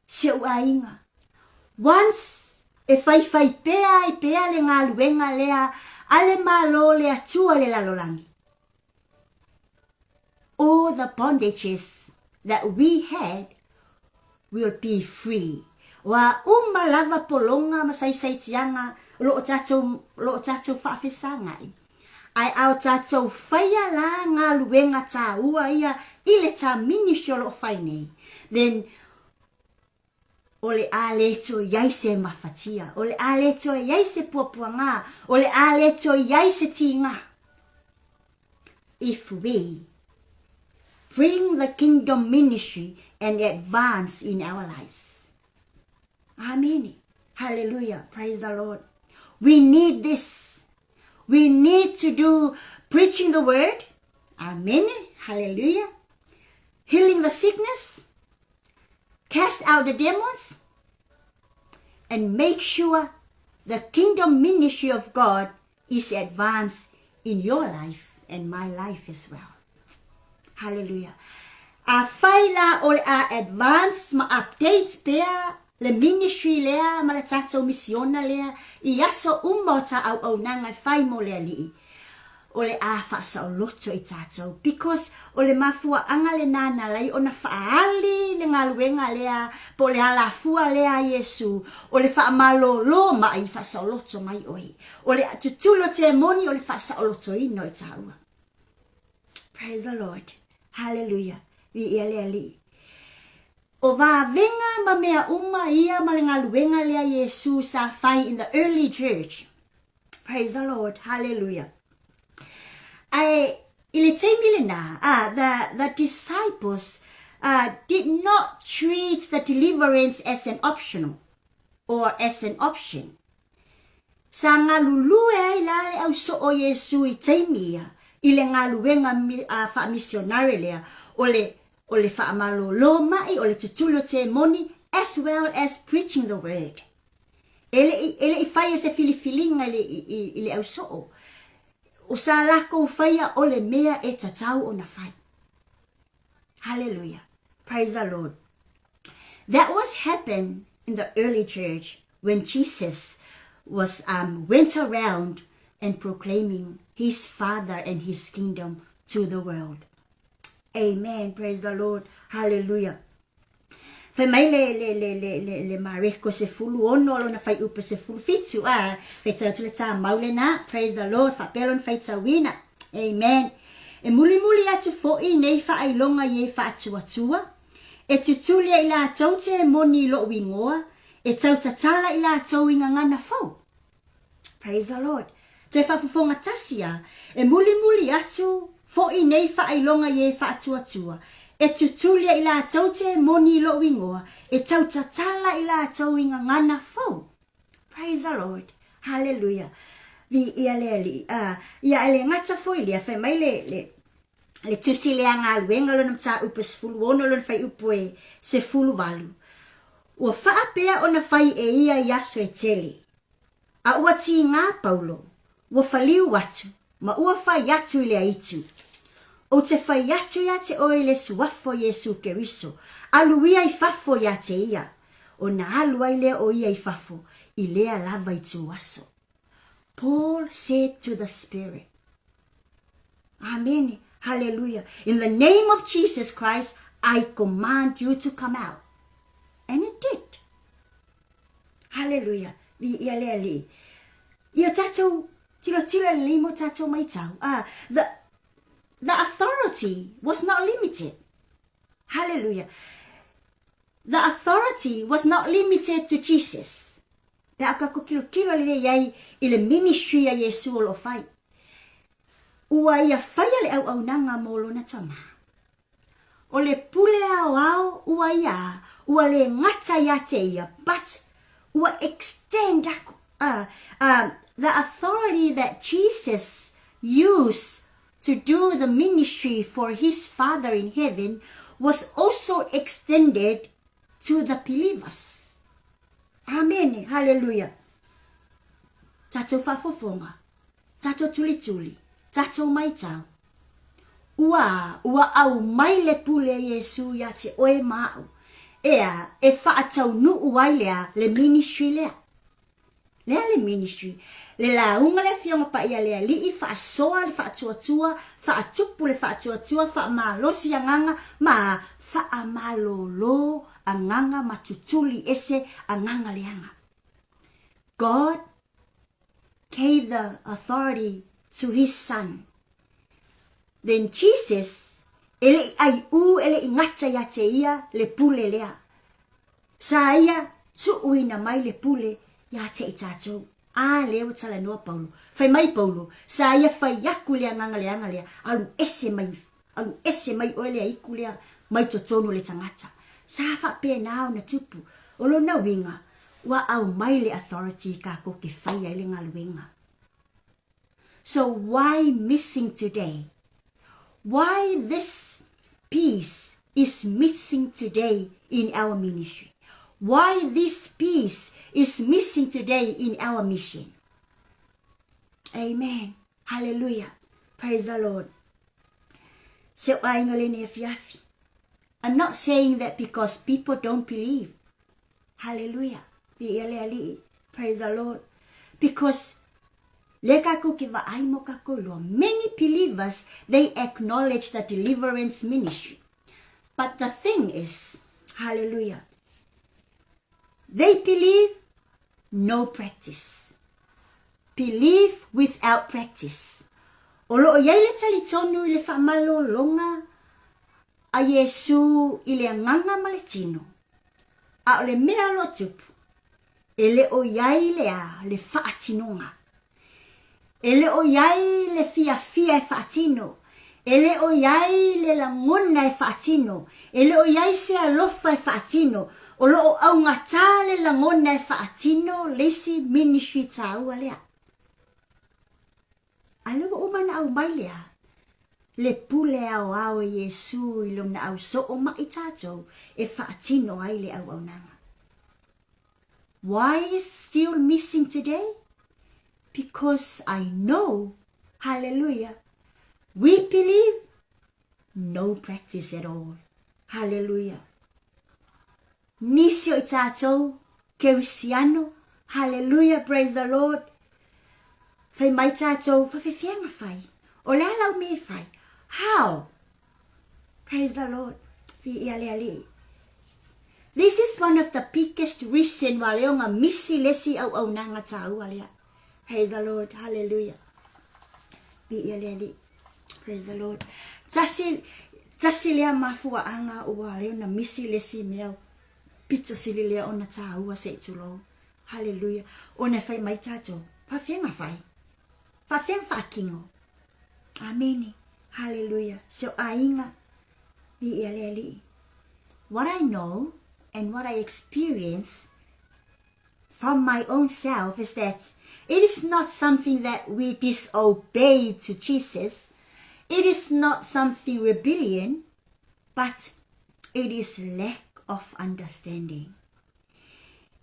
Siuainga. Once, if I pea le ngā luenga lea, ale malo le atua le lalolangi. All the bondages that we had will be free. Wa lava polonga masai tianga lo tatou whaafesangai. Ai au tatou whaia la ngā luenga tā ua ia ile tā minisio lo whainei. Then ole aleto yaise mafatia, ole aleto yaise puapuanga, ole aleto yaise tinga. If we bring the kingdom ministry and advance in our lives. Amen. Hallelujah. Praise the Lord. We need this. We need to do preaching the word. Amen. Hallelujah. healing the sickness, cast out the demons, and make sure the kingdom ministry of God is advanced in your life and my life as well. Hallelujah. A faila o a advance ma updates pea le ministry lea ma le tato misiona lea I aso umota au nanga fai mo lea li. O le a whaasa o loto I tato. Because o le mafua anga le nana lai o na whaali le ngaluenga lea po le ala fua lea Yesu. O le wha malo lo mai whaasa o loto mai oi. O le tutulo te moni o le whaasa o loto ino I taua. Praise the Lord. Hallelujah. Vi ali. O va venga ma mea uma ia ma le ngaluenga lea Yesu sa fai in the early church. Praise the Lord. Hallelujah. The disciples did not treat the deliverance as an optional or as an option. Sa ngalulue ilale au so o Yesu I taimia ile ngaluenga fa missionary lea o le fa malolo mai o le tutulo te moni as well as preaching the word. Ele I fai se filifilinga ile au so o sa lako faya o le mea e tatau o na fai. Hallelujah. Praise the Lord. That was happened in the early church when Jesus was went around and proclaiming his Father and his kingdom to the world. Amen. Praise the Lord. Hallelujah. Fai mai le mareko se fulu ono lo na fai upa se fulu fitu fai tau tule tā maule na. Praise the Lord. Fa pelon fai tau wina. Amen. E muli atu fo'i nei fa ailonga ye fa atua. E tutulia ila atau te moni lo wingoa. E tau tatala ila atau inga ngana fau. Praise the Lord. Te fa fufonga tasia. E muli atu fo'i nei fa ailonga ye fa atua. E tutulia ila atau te moni lo wingoa. E tau tatala ila atau inga ngana fau. Praise the Lord. Hallelujah. Vi ia le ia ele ngata foi le fa mai le tusi le anga luenga lo na upa se fulu ono lo fai upoe se fulu valu. Ua faa pea ona fai e ia yaso e tele. A ua ti ngā Paulo. Ua faliu watu. Ma ua fai atu ile aitu. O te fai atu ya te oe le suafo Yesu Keriso. Aluia I fafo ya te ia. O na alua ile o ia I fafo. I lea lava I tu waso. Paul said to the Spirit. Amen. Hallelujah. In the name of Jesus Christ, I command you to come out. And it did. Hallelujah. Vi ia lea li. Ia tatou tila limo tatou mai tau. The authority was not limited. Hallelujah. The authority was not limited to Jesus. Pe aka ko kilo le yai ile ministry ya Yesu lo fai. Ua ia fai le au nanga molo na tama. O le pule au ua le ngata ya te ia, but ua extend the authority that Jesus used to do the ministry for his Father in heaven was also extended to the believers. Amen. Hallelujah. Tato fafofonga. Tato tuli. Tato mai tau. Ua au mai le pule Yesu ya te oe mau. Ea e whaatau nu uai lea le ministry lea. Lea le ministry. Le la unga le fionga pa ia lea li I whaasoa le whaatuatua, whaatupu le whaatuatua, whaamalosi anganga, ma whaamalolo anganga matutuli ese anganga leanga. God gave the authority to his son. Then Jesus, ele ingata ya te ia le pule lea. Sa ia tuuina mai le pule ya te itatou. Leo tala noa Paulo. Fai mai Paulo. Sa ia fai yaku lea nganga lea. Alu ese mai oe lea iku lea mai totonu le tangata. Sa fa pe nao na tupu. Olo na winga. Wa au mai le authority ka ko ke fai ele ngaluenga. So why missing today? Why this piece is missing today in our ministry? Why this peace is missing today in our mission? Amen. Hallelujah. Praise the Lord. So I'm not saying that because people don't believe. Hallelujah. Praise the Lord. Because many believers, they acknowledge the deliverance ministry. But the thing is, hallelujah, they believe, no practice. Believe without practice. Olo yai le talitonu le whamalo longa a Yesu ile nganga maletino. A ole mea lo tupu. Ele o yai le a le whaatinonga. Ele o yai le fia e whaatino. Ele o yai le langona e whaatino. Ele o yai se alofa e whaatino. Olo o au ngata le langona e whaatino lesi ministry taua lea. Alo o mana au mai lea. Le pule au Yesu ilona au so o mai tatou e whaatino ai le au nanga. Why is still missing today? Because I know, hallelujah, we believe, no practice at all. Hallelujah. Nisio itatou, Kerisiano, hallelujah, praise the Lord. Fai mai tatou, whawhiwhianga fai. O lea lau me fai. How? Praise the Lord. This is one of the biggest reasons why leonga misi lesi au nanga tau alia. Praise the Lord. Hallelujah. Praise the Lord. Tasi lea mafua anga ua leona misi lesi mea pito sili lea ona tau se tulo. Hallelujah. Ona fai mai tato. Whawhianga fai. Whawhianga whakingo. Amen. Hallelujah. So ainga. What I know and what I experience from my own self is that it is not something that we disobey to Jesus. It is not something rebellion, but it is lack of understanding.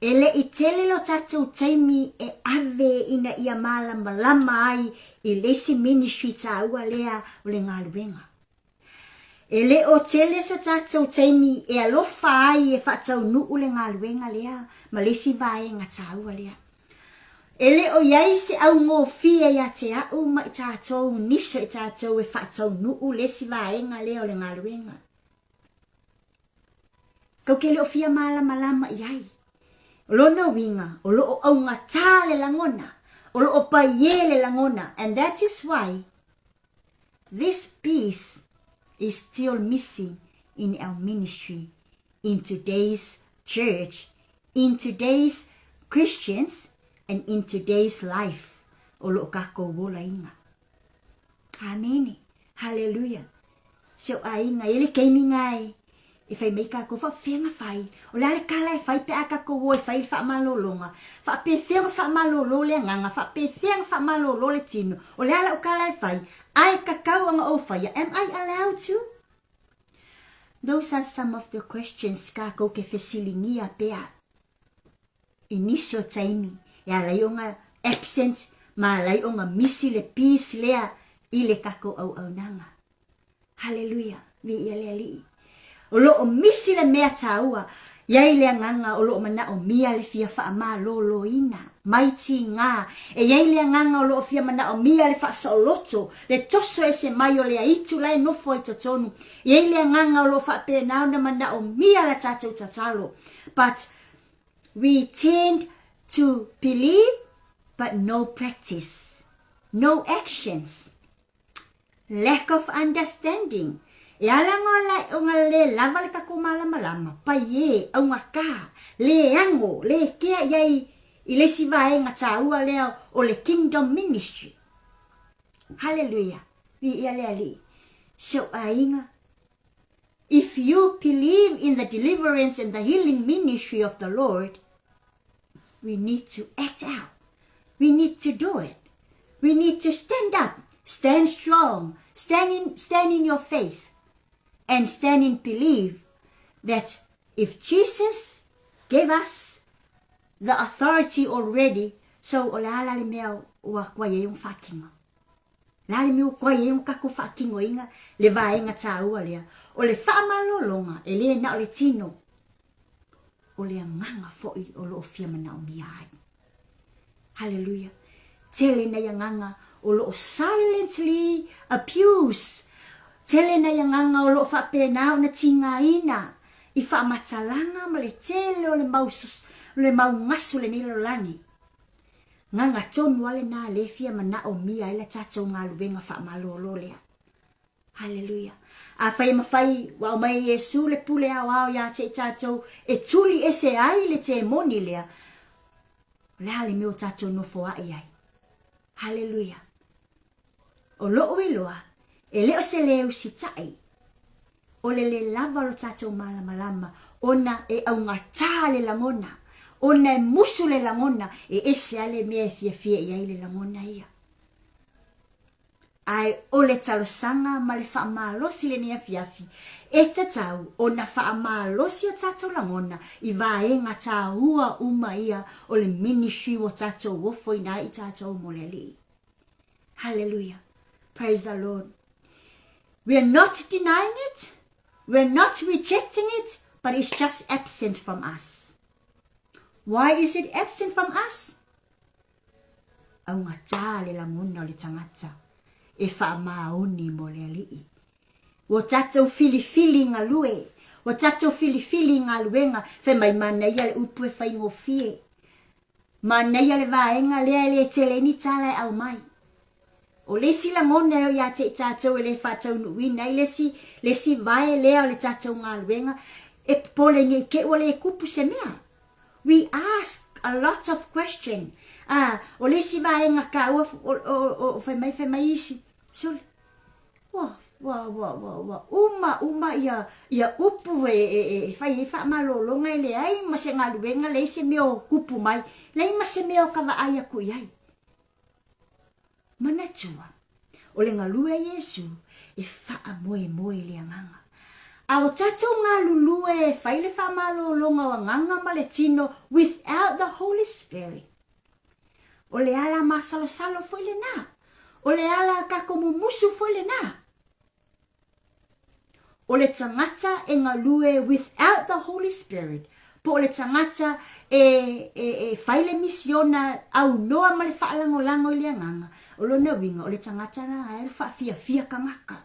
Ele itele lo tatou taimi e ave ina ia malama ai I lesi ministry taua lea o le ngaluenga. Ele o tele so tatou taimi e alofa ai e whatau nuu le ngaluenga lea ma lesi vaenga taua lea. Ele o iai se au ngō fia ia te au ma I tātou niso I tātou e whatau nuu lesi vaenga lea o le ngaluenga. Kau ke leo fia malama iai. O lona winga, o lo o au ngata le langona, o lo o paie le langona. And that is why this peace is still missing in our ministry, in today's church, in today's Christians, and in today's life. O lo kako wola inga. Amen. Hallelujah. So ainga, ele keimi ngai. E fai mei kako fa whenga fai. O lale kala e fai pe a kako wo e fai wha malolonga. Fa pe whenga wha malolo le nganga. Fa pe whenga wha malolo le tino. O lale o kala e fai. Ai kakau anga o fai. Am I allowed to? Those are some of the questions kako ke whesilingia pea. Inisio taimi. E a lai onga absent. Ma lai onga misi le peace lea. I le kako au nanga. Hallelujah. Vi ia lea lii. O lo o misi le mea taua, iai le nganga o lo o mana o mia le fia wha ama lo ina, maiti ngā, e iai le nganga o lo o fia mana o mia le wha saoloto, le toso e se mai o le aitu lai nofo I totonu, iai le nganga o lo wha pe nao na mana o mia la tatou tatalo. But we tend to believe, but no practice, no actions, lack of understanding. E alango lai o nga le lava le kako malama, pa ye, au nga ka, le ango, le kea iai, I le sivae nga taua leo o le kingdom ministry. Hallelujah. Vi ia le ali. So ainga, if you believe in the deliverance and the healing ministry of the Lord, we need to act out. We need to do it. We need to stand up, stand strong, stand in your faith. and stand in belief that if Jesus gave us the authority already, so o le ala le mea ua kwa ye yung whakinga. La le mea kwa ye yung kaku whakingo inga le vaenga tā ua lea. O le whaamalolonga e le na o le tino. O le nganga foi o lo fia mana o miai. Hallelujah. Tele na nganga o lo silently abuse. Tele na nganga o lo whapena o na tinga ina. I whaamatalanga ma le tele o le mausus. Le mau ngasu le nilo langi. Nganga tonu ale na le fia mana o mia ila tatou ngā luenga whaamalolo lea. Hallelujah. A whai mawhai wa o mai Yesu le pule au au ya te tatou e tuli ese ai le te moni lea. Le hale meo tatou nofo ai ai. Hallelujah. O loo iloa e leo se leo si tai. O le lava lo tatou malama lama. Ona e au ngata le langona. Ona e musu le langona. E ese ale mea fia iai le langona ia. Ai o le talosanga ma le whaamalosi le nia fiafi. E te tau o na whaamalosi o tatou langona I vaenga tā ua uma ia o le ministry o tatou wofo ina I tatou moleli. Hallelujah. Praise the Lord. We are not denying it. We are not rejecting it. But it's just absent from us. Why is it absent from us? Au ngata le langona o le tangata. E whaamaoni mo le alii. Wo tatou fili ngā lue. Wo tatou fili ngā luenga. Whe mai mana ia le upu e whaingo fie. Mana ia le vaenga lea le teleni tala au mai. O lesi la ngone o ia te tatou e le whatau nuina. Lesi vae lea o le tatou ngā luenga. E pole nge ke o le kupu se mea. We ask a lot of questions. O lesi vaenga ka ua o whai mai isi. Sule. Uma ia upu e whai whaamalolonga le ai ma se ngā luenga le se meo kupu mai. Le ma se meo kawa ai aku iai. Mana tua. O le ngalue Yesu e wha moe le anganga. Au tatou ngā lulue e whai le whaamalolonga wa nganga ma le tino without the Holy Spirit. O le ala masalo foi le nā. O le ala kakomumusu foi le nā. O le tangata e ngalue without the Holy Spirit. Po o le tangata e whai le misiona au noa ma le whaalangolango I le anganga. O lo na winga o le tangata na e le fia kangaka.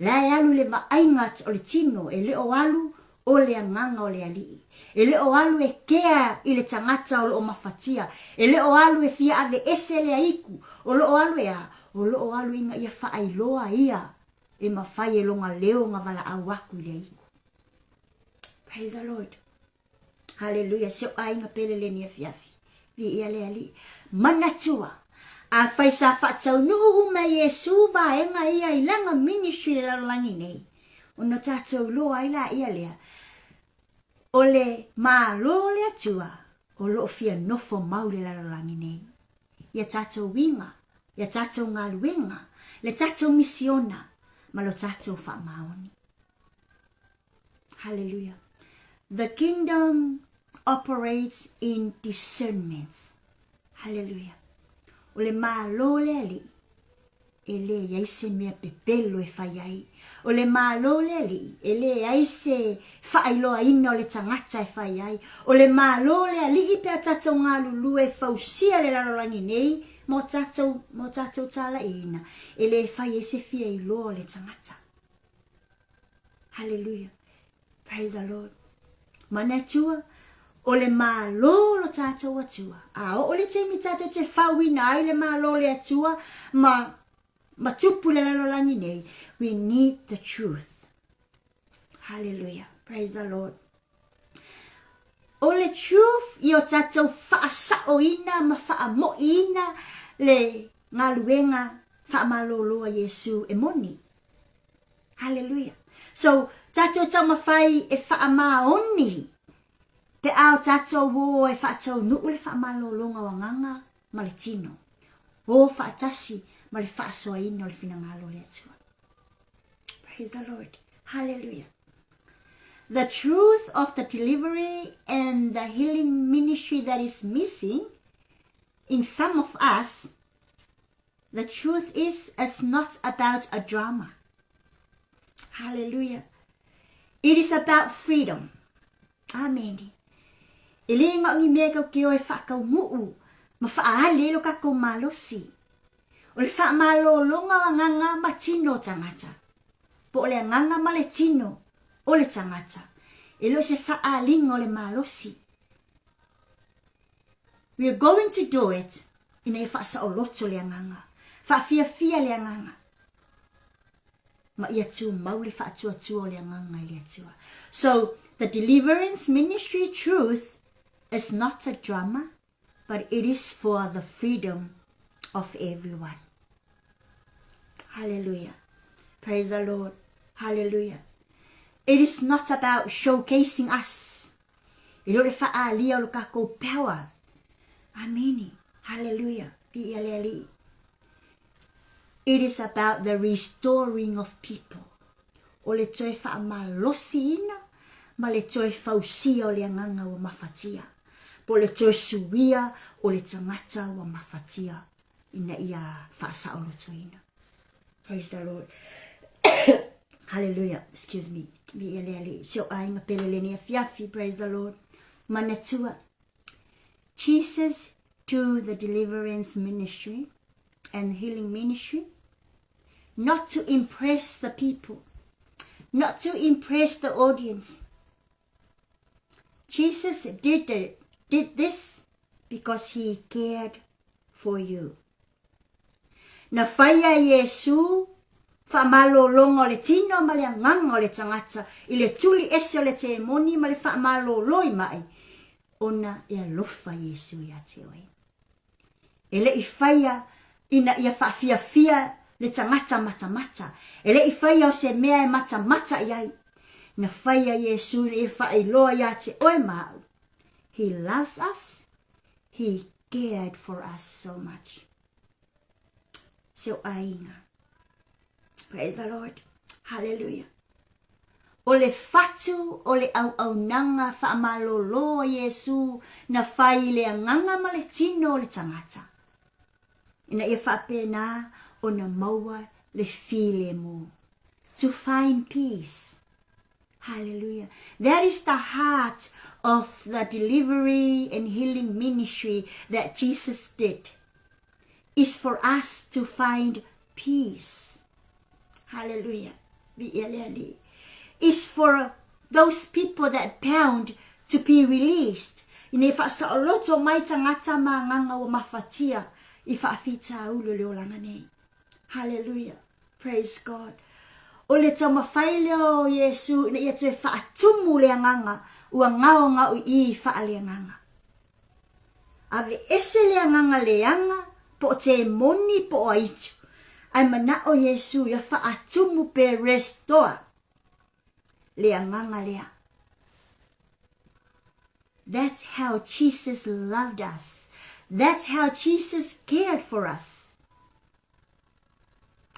La e alu le maaingat o le tino e le o alu o le anganga o le alii. E le o alu e kea I le tangata o lo o mafatia. E le o alu e fia ave ese le aiku. O lo o alu e a. O lo o alu inga ia whaailoa ia. E mawhai e longa leo nga wala awaku le aiku. Praise the Lord. Hallelujah. So ainga pele le nia fiafi. Vi ia le alii. Manatua. A whai sa whatau nuhu ma Yesu vaenga ia I langa ministry le lalangi nei. O no tātou loa ila ia lea. O le maa lo le atua. O lo fia nofo mau le lalangi nei. Ia tātou winga. Ia tātou ngā luenga. Le tātou misiona. Ma lo tātou wha maoni. Hallelujah. The kingdom operates in discernment. Hallelujah. O le mālo le ali, e le yaise mea pepelo e whai ai. O le mālo le ali, e le yaise whailoa ina o le tangata e whai ai. O le mālo le ali, I pia tatou ngā lulu e whausia le larolangi nei, mo tatou tala ina. E le whai ese fia I loa o le tangata. Hallelujah. Praise the Lord. Mana tua. O le mālo lo tātou atua. O le teimi tātou te whauina ai le mālo le atua. Ma tupu le lalolangi nei. We need the truth. Hallelujah. Praise the Lord. O le truth I o tātou whaasaoina ma whaamoina le ngā luenga whaamaloloa Yesu e moni. Hallelujah. So tātou tau mawhai e whaamaoni. Pe au tātou wo e whaatau nuu le whaamalolonga wa nganga ma le tino. O whaatasi ma le whaasoa ino le whina ngalo le atua. Praise the Lord. Hallelujah. The truth of the delivery and the healing ministry that is missing in some of us, the truth is, it's not about a drama. Hallelujah. It is about freedom. Amen. Ilinga ngi mega kio e whakau muu, ma whaale lo kako malosi. O le wha malo longa nganga ma tino tangata. Po o le nganga ma le tino o le tangata. E lo se whaalinga o le malosi. We are going to do it in e wha o loto le nganga. Wha fia le nganga. Ma ia tu mauli wha atua le nganga le atua. So, the deliverance ministry truth is not a drama, but it is for the freedom of everyone. Hallelujah. Praise the Lord. Hallelujah. It is not about showcasing us. It is power. Amen. Hallelujah. It is about the restoring of people. O le toe wha malosi ina, ma le toe fausia o le anganga o mafatia. Po le toe suia o le tangata o mafatia. Ina ia whaasa o loto ina. Praise the Lord. Hallelujah. Excuse me. So ainga pelelenia fiafi. Praise the Lord. Manatua. Jesus to the deliverance ministry and healing ministry, not to impress the people, not to impress the audience. Jesus did this because he cared for you. Na whaia Yesu, whamalolonga o le tino ma le nganga o le tangata, i le tuli ese o le te moni ma le whamaloloi mai, ona ia lofa Yesu ia te oi. Ele i whaia ina ia whafia le tangata mata. Ele i whaia o se mea e mata iai. Na whaia Yesu i whailoa ia te oi mau. He loves us. He cared for us so much. So ainga. Praise the Lord. Hallelujah. O le fatu o le au nanga whaamalolo Yesu na whai le anganga ma le tino o le tangata. Ina ia whapena o na maua le file mo. To find peace. Hallelujah. That is the heart of the delivery and healing ministry that Jesus did. Is for us to find peace. Hallelujah. Is for those people that bound to be released. Ina ifa sa loto mai tangata manganga o mafatia. Ifa afita ulo le olanga nei. Hallelujah. Praise God. O le tama whaile o Yesu ina ia tue wha atumu le anganga ua ngao ngau i wha le anganga. Ave ese le anganga le anga po te moni po aitu. Ai mana o Yesu ia wha atumu pe restore le anganga lea. That's how Jesus loved us. That's how Jesus cared for us.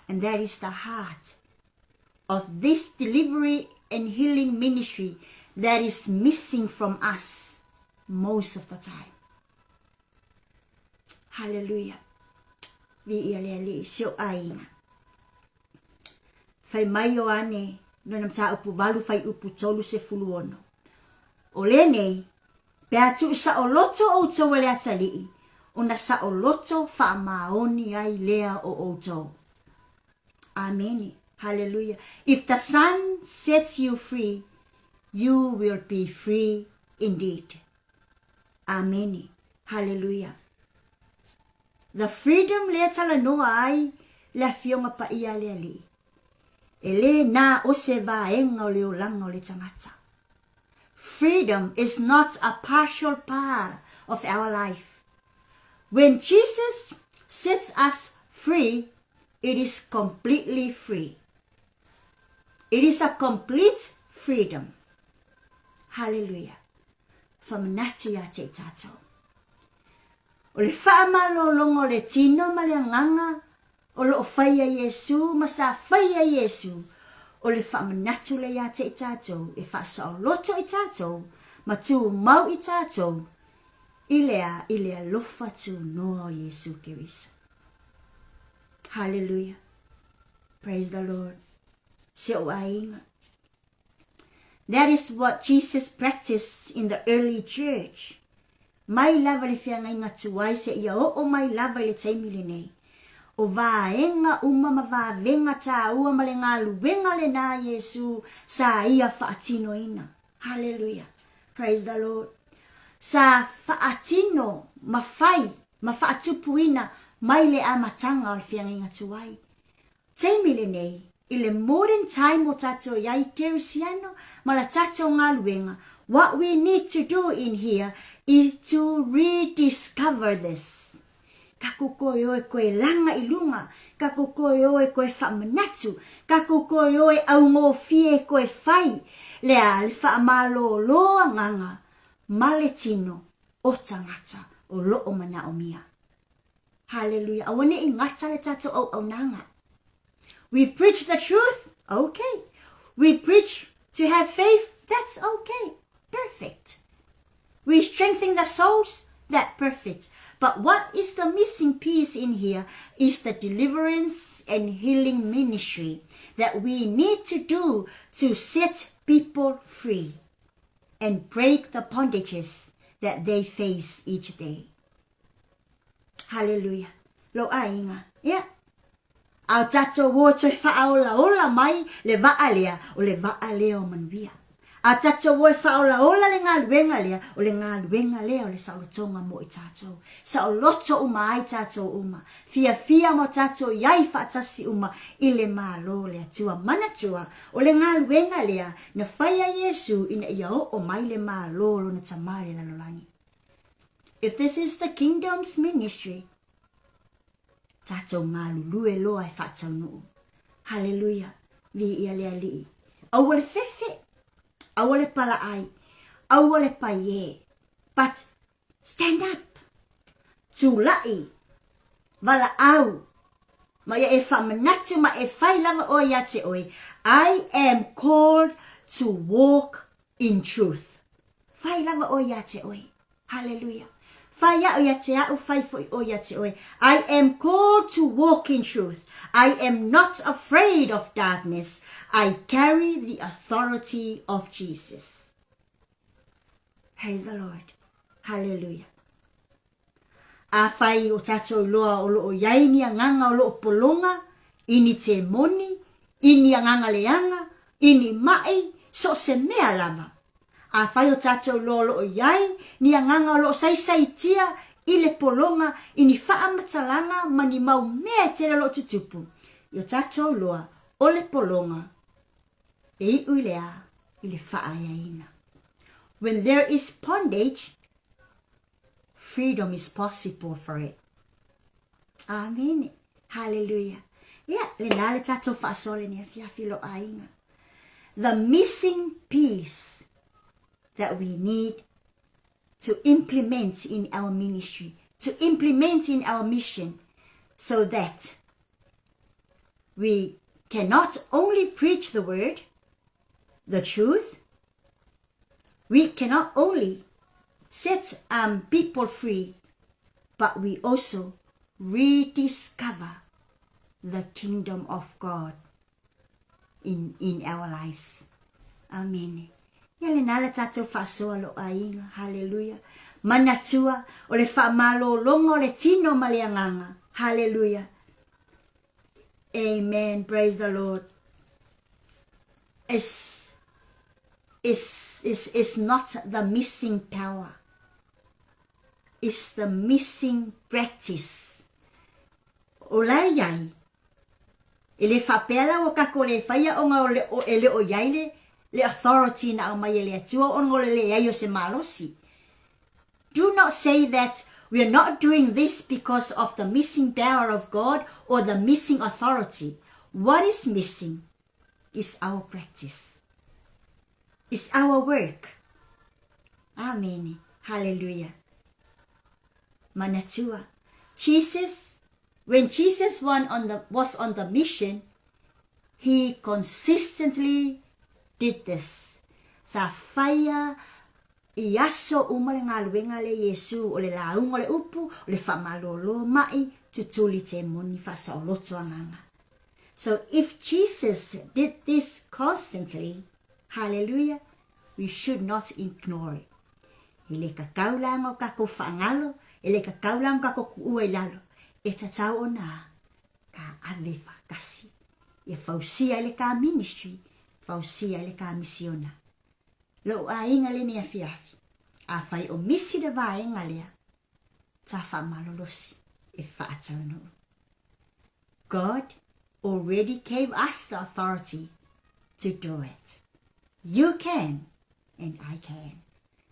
And that is the heart of this delivery and healing ministry that is missing from us most of the time. Hallelujah. So ainga. Fai mai o ane, no nam ta upu walu fai upu tolu se fuluono. O le nei, pe atu sa o loto o tau le atalii, o na sa o loto wha maoni ai lea o oto. Amen. Hallelujah. If the Son sets you free, you will be free indeed. Amen. Hallelujah. The freedom le tala noa ai le fionga pa ia le ali. Ele na o se vaenga o le olanga o le tangata. Freedom is not a partial part of our life. When Jesus sets us free, it is completely free. It is a complete freedom. Hallelujah. From natu ya te tato. O le whaamalo longo le tino ma le nganga, o lo whaia Yesu, ma sa whaia Yesu, o le whaamanatu le ia te i tātou, e whaasao loto i tātou, ma tū mau i tātou, i lea lofa tū noa o Yesu Kiriso. Hallelujah. Praise the Lord. Se o ainga. That is what Jesus practiced in the early church. Mai lava le whianga inga tuai se ia o mai lava le taimile nei. O vaenga uma ma vavenga tā ua ma le ngā luenga le nā Yesu sa ia whaatino ina. Hallelujah. Praise the Lord. Sa whaatino ma whai, ma whaatupu ina mai le amatanga o le whianga inga tuai. Taimile nei. I le modern time o tato iai kerisiano, ma la tato ngā luenga. What we need to do in here is to rediscover this. Kako koe oe koe langa i lunga, kako koe oe koe whamanatu, kako koe oe au ngō fie koe whai, lea le whaamalo loa nganga, male tino o tangata o loo mana o mia. Hallelujah. Awane I ngata le tato au nanga. We preach the truth, okay. We preach to have faith, that's okay. Perfect. We strengthen the souls, that's perfect. But what is the missing piece in here is the deliverance and healing ministry that we need to do to set people free and break the bondages that they face each day. Hallelujah. Lo ainga. Yeah. Au tato wo toi whaola mai le vaalea o le vaalea o manuia. Au tato wo whaola le ngā luenga lea o le ngā luenga lea o le sautonga mo I tato. Sa o loto uma ai tato uma. Fia mo tato iai whaatasi uma I le malo lea tua manatua o le ngā luenga lea na whaia Yesu ina ia o mai le malo lo na tamari la lolangi. If this is the kingdom's ministry, tato ngā lulue loa e whaatau nuu. Hallelujah. Li ia lea li. Awale fefe. Awale pala ai. Awale paie. But stand up. Tūlai. Wala au. Ma ia e whamanatu ma e whai lava o ia te oi. I am called to walk in truth. Whai lava o ia te oi. Hallelujah. I am called to walk in truth. I am not afraid of darkness. I carry the authority of Jesus. Praise the Lord. Hallelujah. A whai o tatou loa o loo yaini a nganga o loo polonga, ini te moni, ini a nganga leanga, ini mai, so se mea lava. A whai o tatou lo iai, ni a nganga o lo sai tia, I le polonga, I ni whaamatalanga, ma ni mau mea tere lo tutupu. I o tatou loa, o le polonga, e I lea, I le whaayaina. When there is bondage, freedom is possible for it. Amen. Hallelujah. Yeah, le nale tatou whaasole ni a fiafilo ainga. The missing piece that we need to implement in our ministry, to implement in our mission, so that we can not only preach the word, the truth, we cannot only set people free, but we also rediscover the kingdom of God in our lives. Amen. Yale nala tatou whaasoa lo ainga. Hallelujah. Manatua o le whaamalo longo le tino maleanganga. Hallelujah. Amen. Praise the Lord. It's not the missing power. It's the missing practice. O lai yai. E le whapela o kako le whaia o ngā o ele o yai le authority na o mai le atua o ngole le ayo se malosi. Do not say that we are not doing this because of the missing power of God or the missing authority. What is missing is our practice. It's our work. Amen. Hallelujah. Manatua. Jesus, when Jesus was on the mission, He consistently did this. Sa whaia I aso umale ngā luenga le Yesu o le launga le upu o le whamalolo mai tutuli te moni whasaoloto anganga. So if Jesus did this constantly, hallelujah, we should not ignore it. I le kakaulango kako whaangalo, I le kakaulango kako kuua lalo, e tatau o nā ka ave whakasi. Ia whausia le ka ministry, whausia le ka misiona. Lo a inga le ni afiafi, a whai o misi de wa inga lea, ta whamalolosi e whaatau no. God already gave us the authority to do it. You can, and I can.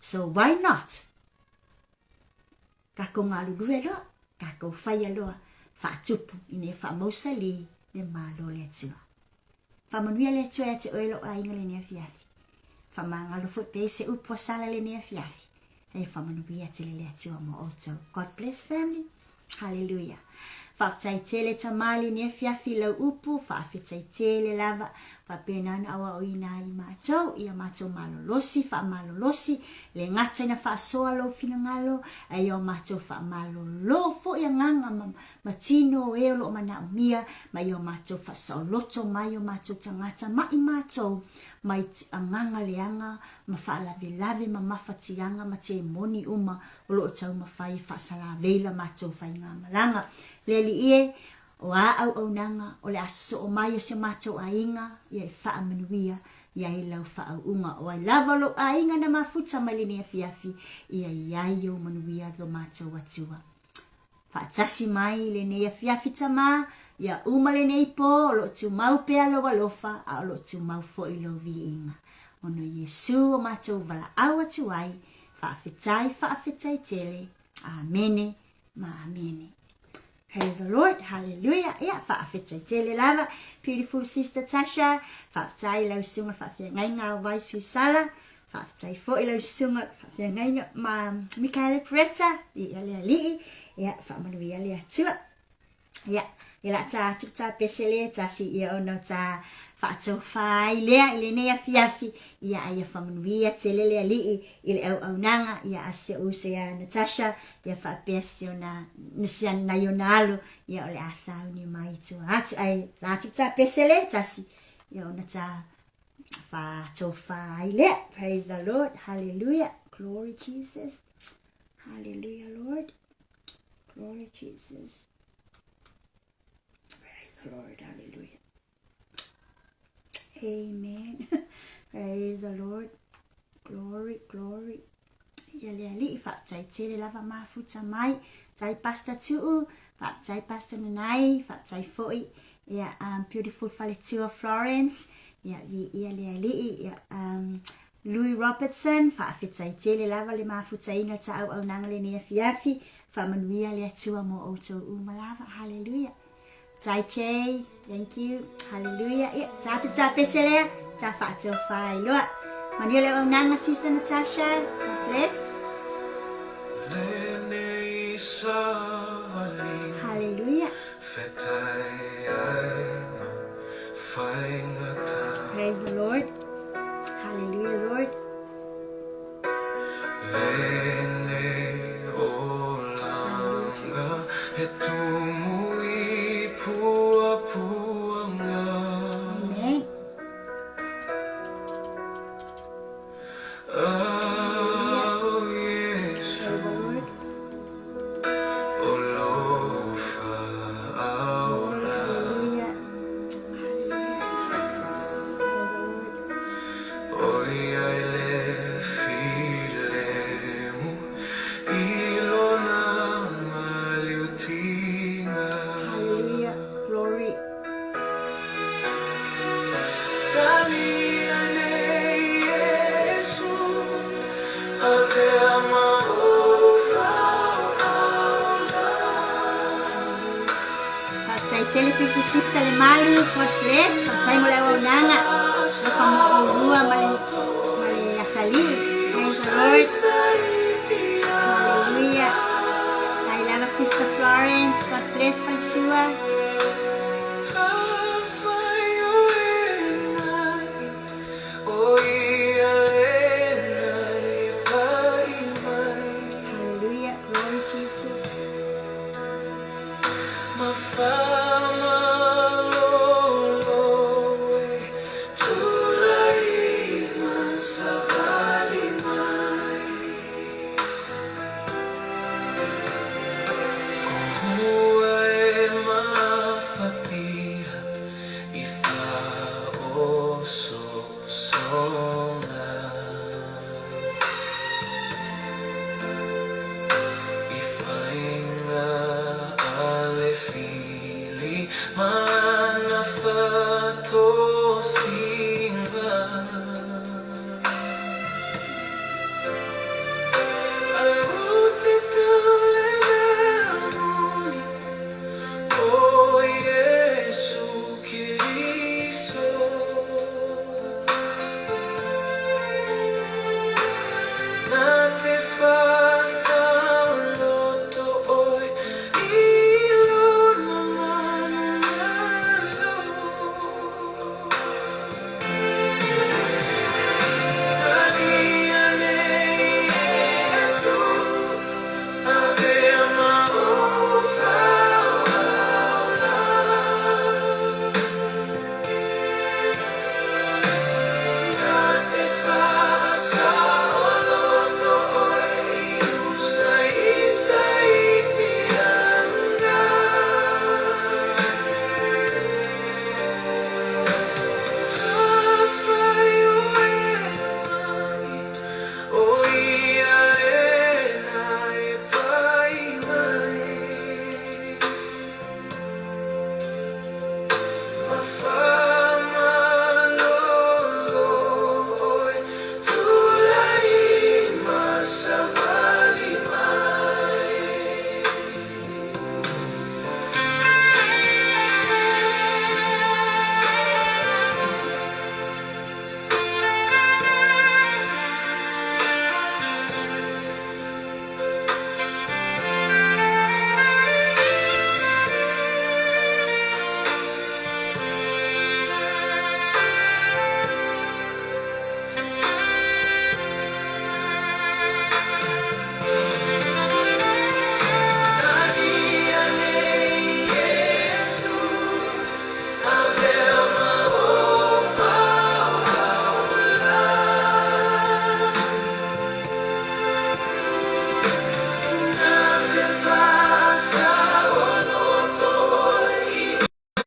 So why not? Kako ngā lulue loa, kako whaia loa, whaatupu ine whamausa li ne mālo le atua. Whamanuia le atua e te oelo a inga le ni afiafi. Whamangalo fote se upua sala le ni afiafi. Hei whamanuia te le atua mo auto. God bless family. Hallelujah. Whaafitai tele tamali ni afiafi lau upu, whaafitai tele lava, whapenana awa o ina I mātou, ia mātou malolosi, whaamalolosi, le ngata ina whaasoa lo fina ngalo, ai o mātou whaamalolo, fo ia nganga matino e o lo mana o mia, mai o mātou whaasaoloto, mai o mātou tangata, mai mātou, mai anganga leanga, ma whaalave-lave, ma mawhatianga, ma te moni uma, o lo o tau mawhai, whaasalavela mātou whai ngā malanga. Le li ie o a au nanga o le aso o mai o se mātou a inga ia e wha manuia ia e lau wha au unga o ai lava lo a inga na mafuta malini a fiafi ia iai o manuia do mātou atua. Wha tasi mai le ne a fiafi tama ia uma le nei po o lo tu mau pea lo walofa a o lo tu mau fo I lo vi inga. Ono Yesu o mātou wala au atu ai wha afetai tele. Amene ma amene. Praise the Lord, hallelujah. Yeah, whaafetai tele lava, beautiful sister Tasha, whaafetai lau sunga, whaafea ngai ngā wai suisala, whaafetai fo I lau sunga, whaafea ngai ngā ma Mikaele Preta, I alea lii, yeah, whaamanuwi alea tua. Yeah, ila ta tuta pesele, tasi ia ono ta whaatou whai lea, ile nea fiafi, ia aia whaamanuwi tele lea lii, ile au nanga, ia asia uso ia Natasha, ia whaapesi o na nisian na yonalo, ia ole asau ni mai tua atu, ai tatu ta pesele, tasi, ia ona ta whaatou whai lea, praise the Lord, hallelujah, glory Jesus, hallelujah Lord, glory Jesus, praise the Lord, hallelujah. Amen. Praise the Lord. Glory, glory. Ia lea li whaaptai tere lava mafuta mai. Tai pasta tuu. Whaaptai pasta nanai. Whaaptai foi. Ia beautiful whaletua Florence. Ia lea li. Ia Louis Robertson. Whaafetai tere lava le mafuta ina ta au nanga le nea fiafi. Whaamanuia lea tua mo auto umalava. Hallelujah. Tai Che, thank you, hallelujah. Yeah, satu ta pesele, ta whaatou whai loa. Manuia le au nanga sister Natasha, God bless. Hallelujah. Praise the Lord. Hallelujah, Lord. Beautiful sister le malu, God bless. Patsai mo lewa unanga. Naka mo urua mali atali. Praise the Lord. Hallelujah. I love sister Florence. God bless Patsua. Not if I